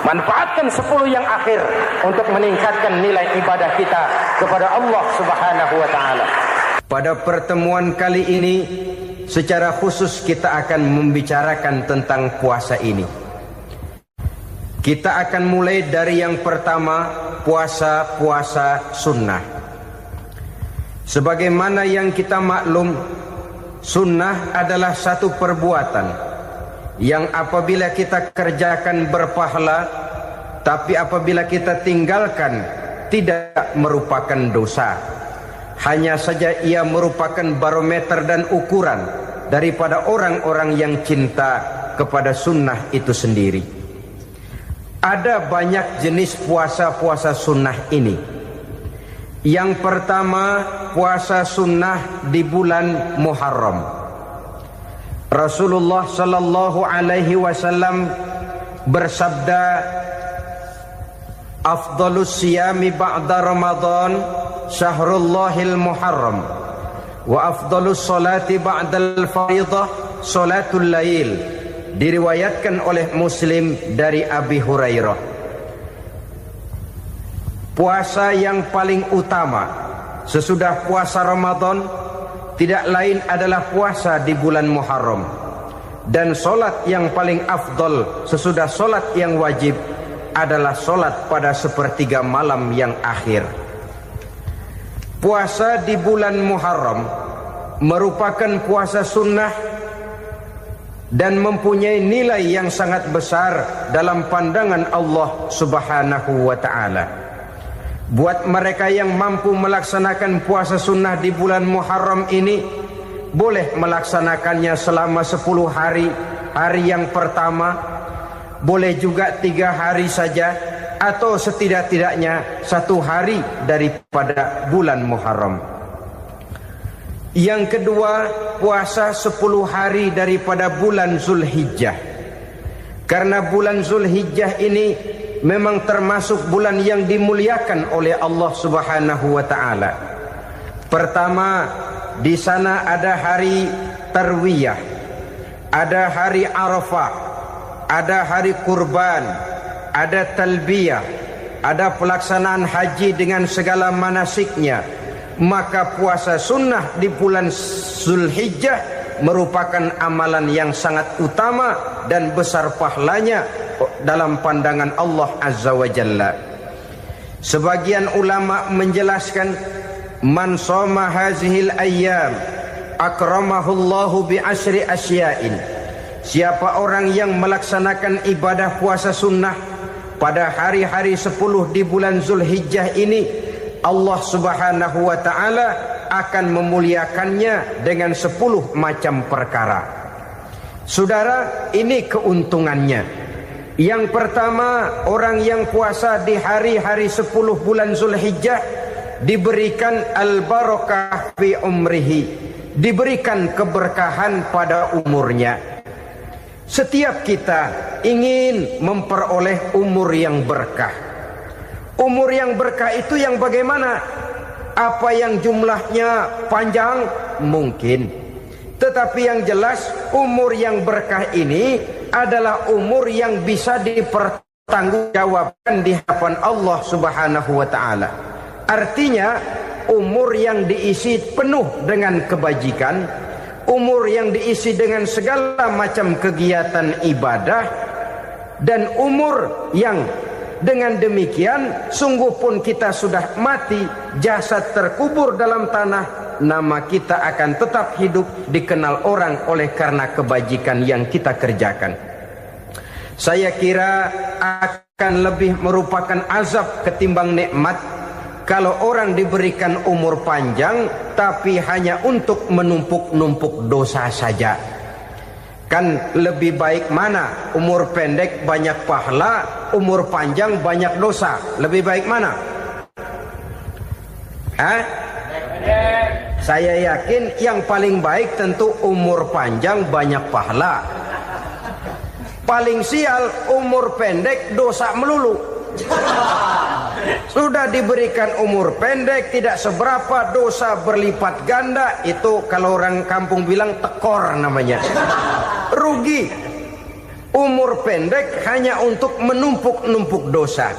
Manfaatkan 10 yang akhir untuk meningkatkan nilai ibadah kita kepada Allah Subhanahu wa ta'ala. Pada pertemuan kali ini, secara khusus kita akan membicarakan tentang puasa ini. Kita akan mulai dari yang pertama, puasa sunnah. Sebagaimana yang kita maklum, sunnah adalah satu perbuatan yang apabila kita kerjakan berpahala, tapi apabila kita tinggalkan tidak merupakan dosa. Hanya saja ia merupakan barometer dan ukuran daripada orang-orang yang cinta kepada sunnah itu sendiri. Ada banyak jenis puasa-puasa sunnah ini. Yang pertama, puasa sunnah di bulan Muharram. Rasulullah sallallahu alaihi wasallam bersabda, "Afdhalus siyami ba'da Ramadan syahrullahil Muharram, wa afdhalus salati ba'dal fardhah salatul lail." Diriwayatkan oleh Muslim dari Abi Hurairah. Puasa yang paling utama sesudah puasa Ramadan tidak lain adalah puasa di bulan Muharram. Dan solat yang paling afdol sesudah solat yang wajib adalah solat pada sepertiga malam yang akhir. Puasa di bulan Muharram merupakan puasa sunnah dan mempunyai nilai yang sangat besar dalam pandangan Allah Subhanahu wa ta'ala. Buat mereka yang mampu melaksanakan puasa sunnah di bulan Muharram ini, boleh melaksanakannya selama 10 hari. Hari yang pertama, boleh juga 3 hari saja, atau setidak-tidaknya 1 hari daripada bulan Muharram. Yang kedua, puasa 10 hari daripada bulan Zulhijjah. Karena bulan Zulhijjah ini memang termasuk bulan yang dimuliakan oleh Allah Subhanahu wa ta'ala. Pertama, di sana ada hari Tarwiyah, ada hari Arafah, ada hari kurban, ada talbiyah, ada pelaksanaan haji dengan segala manasiknya. Maka puasa sunnah di bulan Zulhijjah merupakan amalan yang sangat utama dan besar pahalanya dalam pandangan Allah Azza wa Jalla. Sebagian ulama menjelaskan, man shoma hazihil ayyam akramahullahu bi asyri asya'in. Siapa orang yang melaksanakan ibadah puasa sunnah pada hari-hari 10 di bulan Zulhijjah ini, Allah Subhanahu wa ta'ala akan memuliakannya dengan 10 macam perkara. Saudara, ini keuntungannya. Yang pertama, orang yang puasa di hari-hari 10 bulan Zulhijjah diberikan al-barakah fi umrihi, diberikan keberkahan pada umurnya. Setiap kita ingin memperoleh umur yang berkah. Umur yang berkah itu yang bagaimana? Apa yang jumlahnya panjang? Mungkin. Tetapi yang jelas, umur yang berkah ini adalah umur yang bisa dipertanggungjawabkan di hadapan Allah Subhanahu wa ta'ala. Artinya, umur yang diisi penuh dengan kebajikan, umur yang diisi dengan segala macam kegiatan ibadah, dan umur yang dengan demikian sungguh pun kita sudah mati, jasad terkubur dalam tanah, nama kita akan tetap hidup, dikenal orang oleh karena kebajikan yang kita kerjakan. Saya kira akan lebih merupakan azab ketimbang nikmat kalau orang diberikan umur panjang tapi hanya untuk menumpuk-numpuk dosa saja. Kan lebih baik mana? Umur pendek banyak pahala, umur panjang banyak dosa. Lebih baik mana? Saya yakin yang paling baik tentu umur panjang banyak pahala. Paling sial umur pendek dosa melulu. Sudah diberikan umur pendek, tidak seberapa, dosa berlipat ganda. Itu kalau orang kampung bilang tekor namanya. Rugi. Umur pendek hanya untuk menumpuk-numpuk dosa.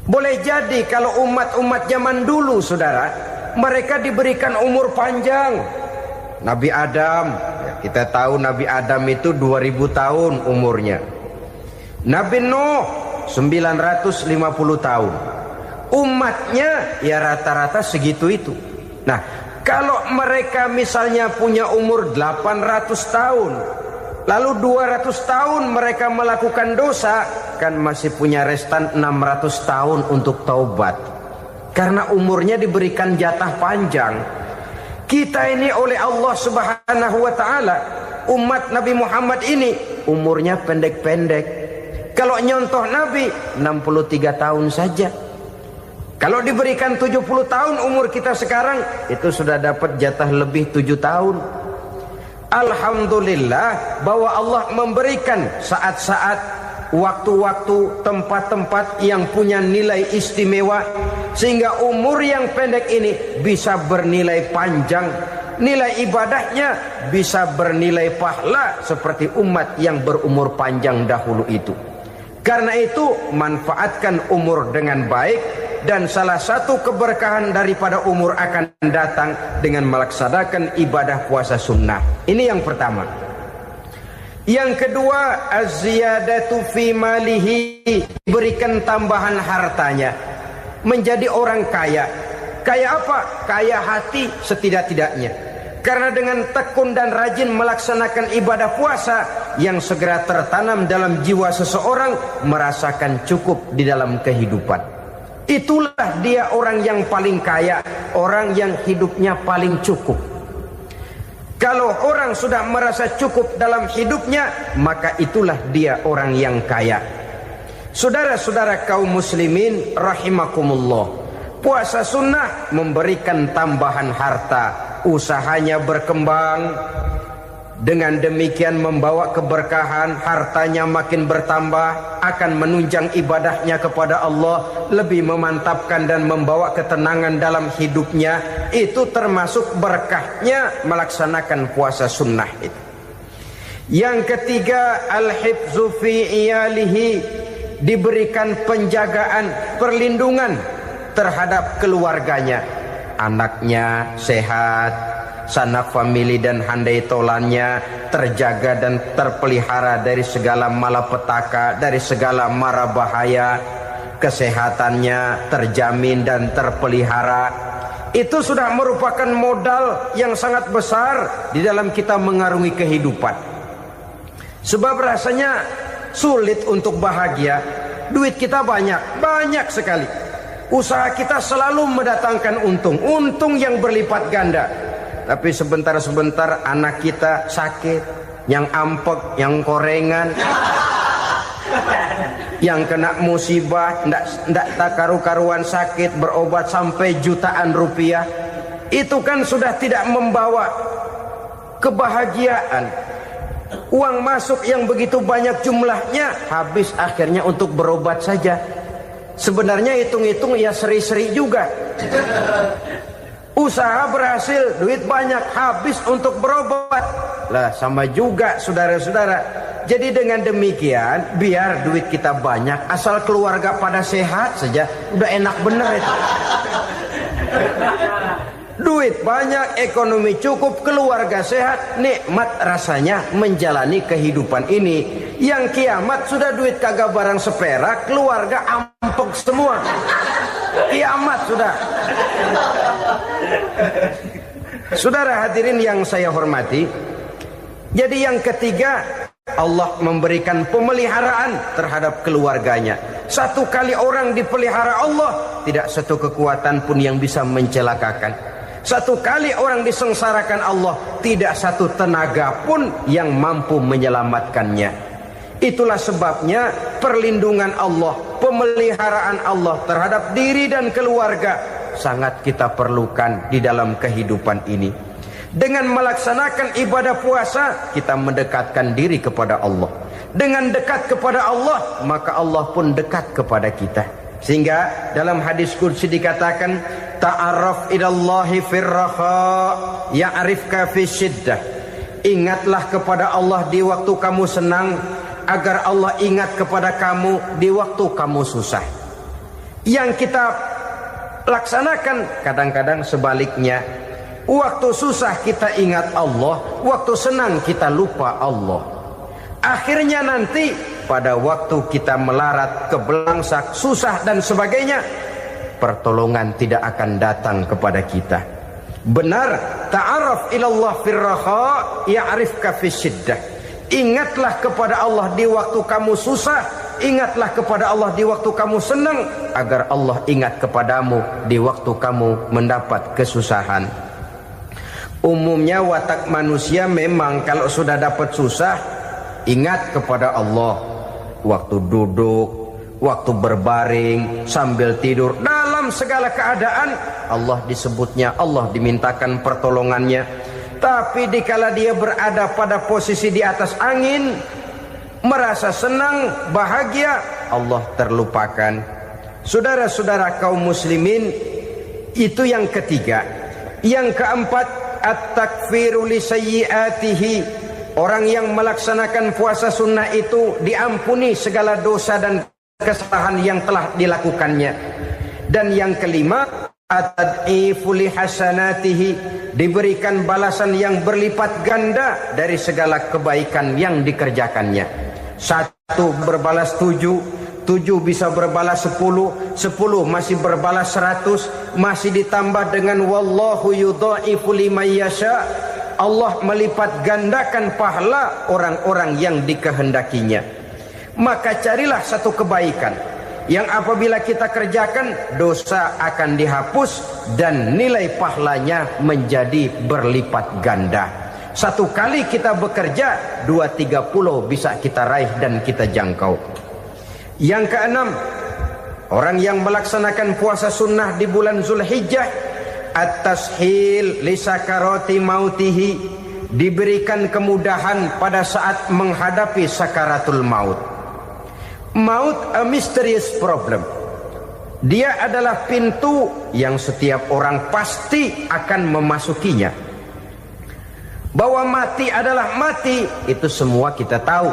Boleh jadi kalau umat-umat zaman dulu, saudara, mereka diberikan umur panjang. Nabi Adam, kita tahu Nabi Adam itu 2000 tahun umurnya. Nabi Nuh 950 tahun. Umatnya ya rata-rata segitu itu. Nah, kalau mereka misalnya punya umur 800 tahun, lalu 200 tahun mereka melakukan dosa, kan masih punya restan 600 tahun untuk taubat. Karena umurnya diberikan jatah panjang. Kita ini oleh Allah Subhanahu wa ta'ala, umat Nabi Muhammad ini umurnya pendek-pendek. Kalau nyontoh Nabi 63 tahun saja. Kalau diberikan 70 tahun umur kita sekarang, itu sudah dapat jatah lebih 7 tahun. Alhamdulillah bahwa Allah memberikan saat-saat, waktu-waktu, tempat-tempat yang punya nilai istimewa, sehingga umur yang pendek ini bisa bernilai panjang. Nilai ibadahnya bisa bernilai pahala seperti umat yang berumur panjang dahulu itu. Karena itu manfaatkan umur dengan baik, dan salah satu keberkahan daripada umur akan datang dengan melaksanakan ibadah puasa sunnah. Ini yang pertama. Yang kedua, az-ziyadatu fi malihi, diberikan tambahan hartanya, menjadi orang kaya. Kaya apa? Kaya hati setidak-tidaknya. Karena dengan tekun dan rajin melaksanakan ibadah puasa yang segera tertanam dalam jiwa seseorang, merasakan cukup di dalam kehidupan. Itulah dia orang yang paling kaya, orang yang hidupnya paling cukup. Kalau orang sudah merasa cukup dalam hidupnya, maka itulah dia orang yang kaya. Saudara-saudara kaum muslimin rahimakumullah, puasa sunnah memberikan tambahan harta, usahanya berkembang, dengan demikian membawa keberkahan, hartanya makin bertambah, akan menunjang ibadahnya kepada Allah, lebih memantapkan dan membawa ketenangan dalam hidupnya. Itu termasuk berkahnya melaksanakan puasa sunnah itu. Yang ketiga, al-hifzu fi iyalihi, diberikan penjagaan, perlindungan terhadap keluarganya, anaknya sehat, sanak famili dan handai tolannya terjaga dan terpelihara dari segala malapetaka, dari segala mara bahaya, kesehatannya terjamin dan terpelihara. Itu sudah merupakan modal yang sangat besar di dalam kita mengarungi kehidupan. Sebab rasanya sulit untuk bahagia, duit kita banyak sekali, usaha kita selalu mendatangkan untung yang berlipat ganda. Tapi sebentar-sebentar anak kita sakit, yang ampek, yang korengan, yang kena musibah, ndak tak karu-karuan sakit, berobat sampai jutaan rupiah. Itu kan sudah tidak membawa kebahagiaan. Uang masuk yang begitu banyak jumlahnya, habis akhirnya untuk berobat saja. Sebenarnya hitung-hitung ya seri-seri juga. Usaha berhasil, duit banyak, habis untuk berobat. Lah sama juga saudara-saudara. Jadi dengan demikian, biar duit kita banyak, asal keluarga pada sehat saja, udah enak bener itu. Duit banyak, ekonomi cukup, keluarga sehat, nikmat rasanya menjalani kehidupan ini. Yang kiamat sudah duit kagak barang seperak, keluarga ampek semua. Kiamat sudah. Saudara hadirin yang saya hormati, jadi yang ketiga, Allah memberikan pemeliharaan terhadap keluarganya. Satu kali orang dipelihara Allah, tidak satu kekuatan pun yang bisa mencelakakan. Satu kali orang disengsarakan Allah, tidak satu tenaga pun yang mampu menyelamatkannya. Itulah sebabnya perlindungan Allah, pemeliharaan Allah terhadap diri dan keluarga sangat kita perlukan di dalam kehidupan ini. Dengan melaksanakan ibadah puasa, kita mendekatkan diri kepada Allah. Dengan dekat kepada Allah, maka Allah pun dekat kepada kita. Sehingga dalam hadis qudsi dikatakan, ta'arraf ilallahi firraha ya'rifka fi syiddah. Ingatlah kepada Allah di waktu kamu senang, agar Allah ingat kepada kamu di waktu kamu susah. Yang kita laksanakan kadang-kadang sebaliknya. Waktu susah kita ingat Allah, waktu senang kita lupa Allah. Akhirnya nanti pada waktu kita melarat, kebelangsak, susah dan sebagainya, pertolongan tidak akan datang kepada kita. Benar, ta'arraf ilallah firraha ya'rifka fi syiddah. Ingatlah kepada Allah di waktu kamu susah, ingatlah kepada Allah di waktu kamu senang, agar Allah ingat kepadamu di waktu kamu mendapat kesusahan. Umumnya watak manusia memang kalau sudah dapat susah, ingat kepada Allah. Waktu duduk, waktu berbaring, sambil tidur, dalam segala keadaan Allah disebutnya, Allah dimintakan pertolongannya. Tapi dikala dia berada pada posisi di atas angin, merasa senang, bahagia, Allah terlupakan. Saudara-saudara kaum muslimin, itu yang ketiga. Yang keempat, at-takfiru li sayyiatihi. Orang yang melaksanakan puasa sunnah itu diampuni segala dosa dan kesalahan yang telah dilakukannya. Dan yang kelima, atad'ifu li hasanatihi, diberikan balasan yang berlipat ganda dari segala kebaikan yang dikerjakannya. 1 berbalas 7, 7 bisa berbalas 10, 10 masih berbalas 100, masih ditambah dengan wallahu yudha'ifu liman yasha. Allah melipat gandakan pahala orang-orang yang dikehendakinya. Maka carilah satu kebaikan yang apabila kita kerjakan, dosa akan dihapus dan nilai pahalanya menjadi berlipat ganda. 1 kali kita bekerja, 2-3 pulau bisa kita raih dan kita jangkau. Yang keenam, orang yang melaksanakan puasa sunnah di bulan Zulhijjah, at-tashil li sakarati mautihi, diberikan kemudahan pada saat menghadapi sakaratul maut. Maut a mysterious problem. Dia adalah pintu yang setiap orang pasti akan memasukinya. Bahwa mati adalah mati, itu semua kita tahu.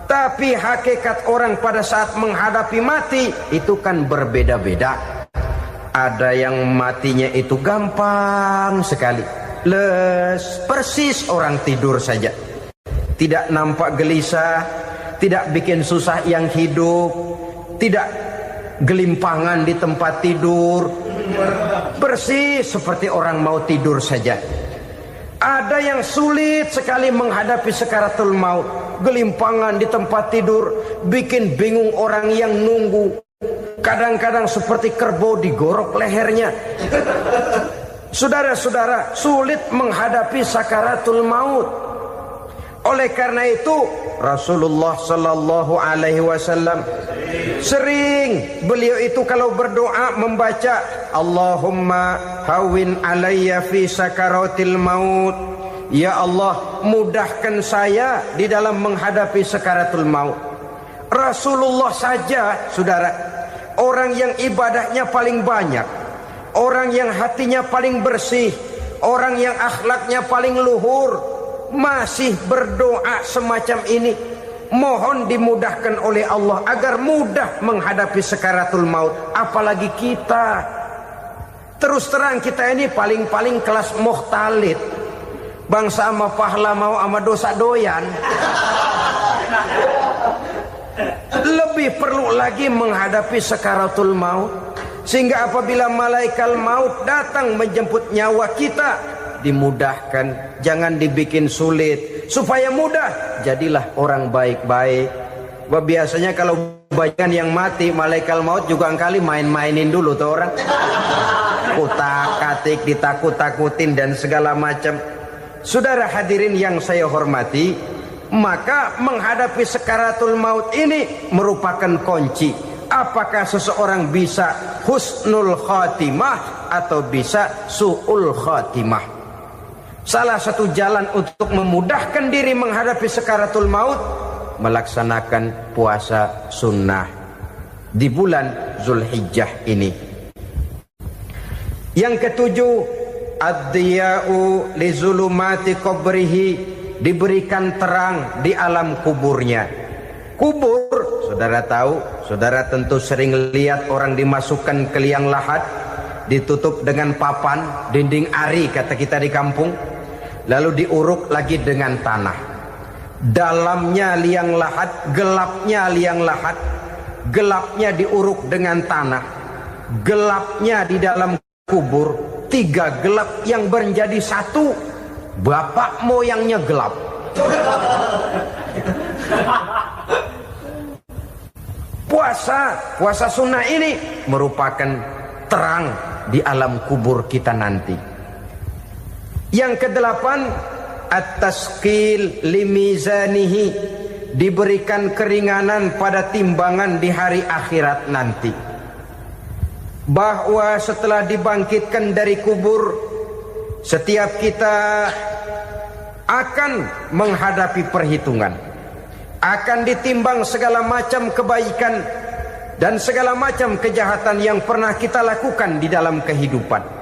Tapi hakikat orang pada saat menghadapi mati itu kan berbeda-beda. Ada yang matinya itu gampang sekali, persis orang tidur saja, tidak nampak gelisah, tidak bikin susah yang hidup, tidak gelimpangan di tempat tidur, persis seperti orang mau tidur saja. Ada yang sulit sekali menghadapi sakaratul maut, gelimpangan di tempat tidur, bikin bingung orang yang nunggu. Kadang-kadang seperti kerbau digorok lehernya. Saudara-saudara, sulit menghadapi sakaratul maut. Oleh karena itu Rasulullah sallallahu alaihi wasallam sering beliau itu kalau berdoa membaca Allahumma hawin alayya fi sakaratil maut. Ya Allah, mudahkan saya di dalam menghadapi sakaratul maut. Rasulullah saja, saudara, orang yang ibadahnya paling banyak, orang yang hatinya paling bersih, orang yang akhlaknya paling luhur, masih berdoa semacam ini. Mohon dimudahkan oleh Allah agar mudah menghadapi sakaratul maut. Apalagi kita, terus terang kita ini paling-paling kelas muhtalid, bangsa sama pahala mau sama dosa doyan. Lebih perlu lagi menghadapi sakaratul maut, sehingga apabila malaikat maut datang menjemput nyawa kita, dimudahkan, jangan dibikin sulit, supaya mudah. Jadilah orang baik-baik. Biasanya kalau banyak yang mati, malaikat maut juga kali main-mainin dulu tuh orang, kutak-katik, ditakut-takutin dan segala macam. Saudara hadirin yang saya hormati, maka menghadapi sakaratul maut ini merupakan kunci. Apakah seseorang bisa husnul khatimah atau bisa su'ul khatimah? Salah satu jalan untuk memudahkan diri menghadapi sakaratul maut, melaksanakan puasa sunnah di bulan Zulhijjah ini. Yang ketujuh, ad-diya'u li zulumati qabrihi, diberikan terang di alam kuburnya. Kubur, saudara tahu, saudara tentu sering lihat orang dimasukkan ke liang lahat, ditutup dengan papan, dinding ari kata kita di kampung, lalu diuruk lagi dengan tanah. Dalamnya liang lahat, gelapnya liang lahat, gelapnya diuruk dengan tanah, gelapnya di dalam kubur, 3 gelap yang menjadi satu. Bapak moyangnya gelap. Puasa sunnah ini merupakan terang di alam kubur kita nanti. Yang ke-8, at-tasqil limizanihi, diberikan keringanan pada timbangan di hari akhirat nanti. Bahwa setelah dibangkitkan dari kubur, setiap kita akan menghadapi perhitungan, akan ditimbang segala macam kebaikan dan segala macam kejahatan yang pernah kita lakukan di dalam kehidupan.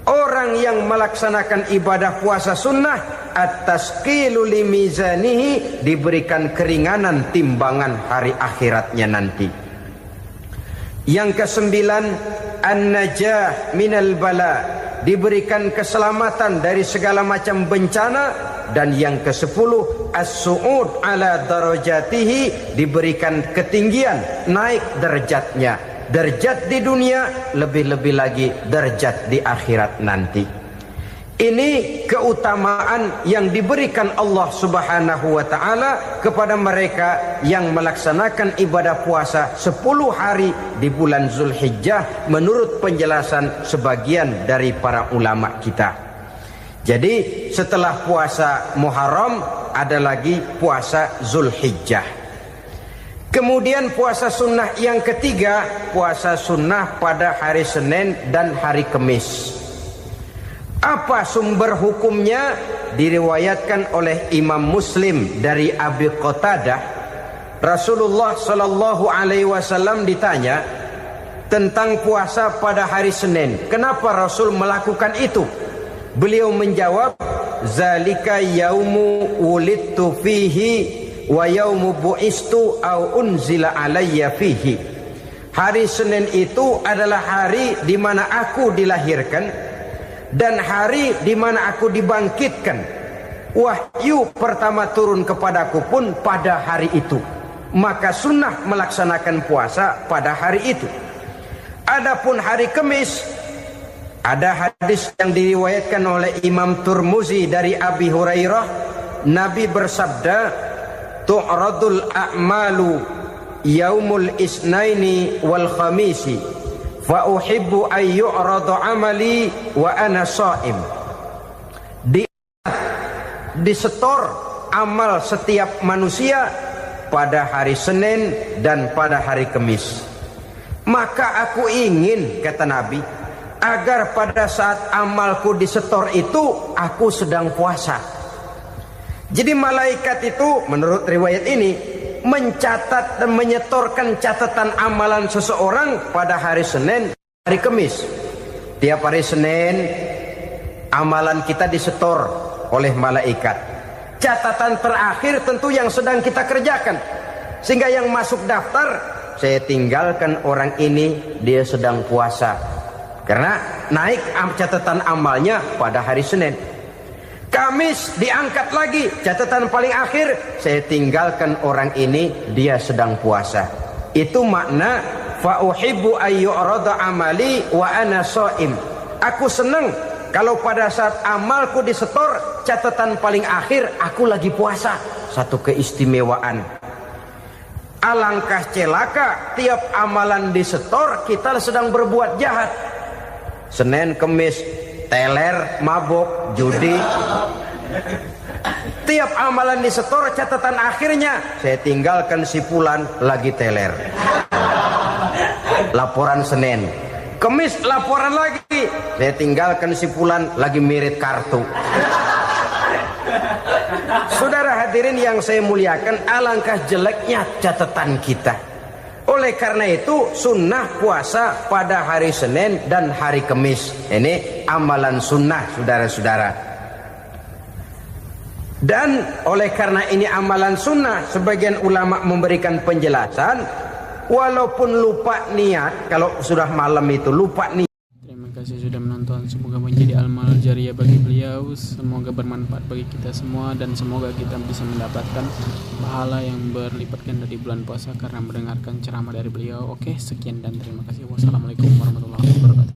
Orang yang melaksanakan ibadah puasa sunnah, at-tasqilu limizanihi, diberikan keringanan timbangan hari akhiratnya nanti. Yang ke-9, an-najah minal bala, diberikan keselamatan dari segala macam bencana. Dan yang ke-10, as-su'ud ala darajatihi, diberikan ketinggian, naik derajatnya, derajat di dunia, lebih-lebih lagi derajat di akhirat nanti. Ini keutamaan yang diberikan Allah Subhanahu wa ta'ala kepada mereka yang melaksanakan ibadah puasa 10 hari di bulan Zulhijjah menurut penjelasan sebagian dari para ulama kita. Jadi setelah puasa Muharram ada lagi puasa Zulhijjah. Kemudian puasa sunnah yang ketiga, puasa sunnah pada hari Senin dan hari Kamis. Apa sumber hukumnya? Diriwayatkan oleh Imam Muslim dari Abi Qatadah, Rasulullah sallallahu alaihi wasallam ditanya tentang puasa pada hari Senin. Kenapa Rasul melakukan itu? Beliau menjawab, zalika yaumu wulidtu fihi wa yaumu bu'istu au unzila alayya fihi. Hari Senin itu adalah hari di mana aku dilahirkan dan hari di mana aku dibangkitkan. Wahyu pertama turun kepadaku pun pada hari itu. Maka sunnah melaksanakan puasa pada hari itu. Adapun hari Kamis, ada hadis yang diriwayatkan oleh Imam Turmuzi dari Abi Hurairah, Nabi bersabda, tu'radul a'malu yaumul isnaini wal khamisi fa uhibbu ay yu'radu amali wa ana sha'im. Disetor amal setiap manusia pada hari Senin dan pada hari Kamis. Maka aku ingin, kata Nabi, agar pada saat amalku disetor itu aku sedang puasa. Jadi malaikat itu menurut riwayat ini mencatat dan menyetorkan catatan amalan seseorang pada hari Senin, hari Kamis. Tiap hari Senin amalan kita disetor oleh malaikat. Catatan terakhir tentu yang sedang kita kerjakan. Sehingga yang masuk daftar, saya tinggalkan orang ini, dia sedang puasa. Karena naik catatan amalnya pada hari Senin. Kamis diangkat lagi, catatan paling akhir, saya tinggalkan orang ini, dia sedang puasa. Itu makna fa uhibbu ay yu'rada amali wa ana shaim. Aku senang kalau pada saat amalku disetor, catatan paling akhir aku lagi puasa. Satu keistimewaan. Alangkah celaka tiap amalan disetor kita sedang berbuat jahat. Senin, Kamis, teler, mabok, judi. Tiap amalan disetor catatan akhirnya, saya tinggalkan si fulan lagi teler. Laporan Senin. Kamis laporan lagi, saya tinggalkan si fulan lagi mirip kartu. Saudara hadirin yang saya muliakan, alangkah jeleknya catatan kita. Oleh karena itu sunnah puasa pada hari Senin dan hari Kamis. Ini amalan sunnah, saudara-saudara. Dan oleh karena ini amalan sunnah, sebagian ulama memberikan penjelasan, walaupun lupa niat, kalau sudah malam itu lupa niat. Terima kasih sudah menonton. Semoga menjadi amal jariah bagi beliau. Semoga bermanfaat bagi kita semua, dan semoga kita bisa mendapatkan pahala yang berlipat ganda di bulan puasa karena mendengarkan ceramah dari beliau. Oke, sekian dan terima kasih. Wassalamualaikum warahmatullahi wabarakatuh.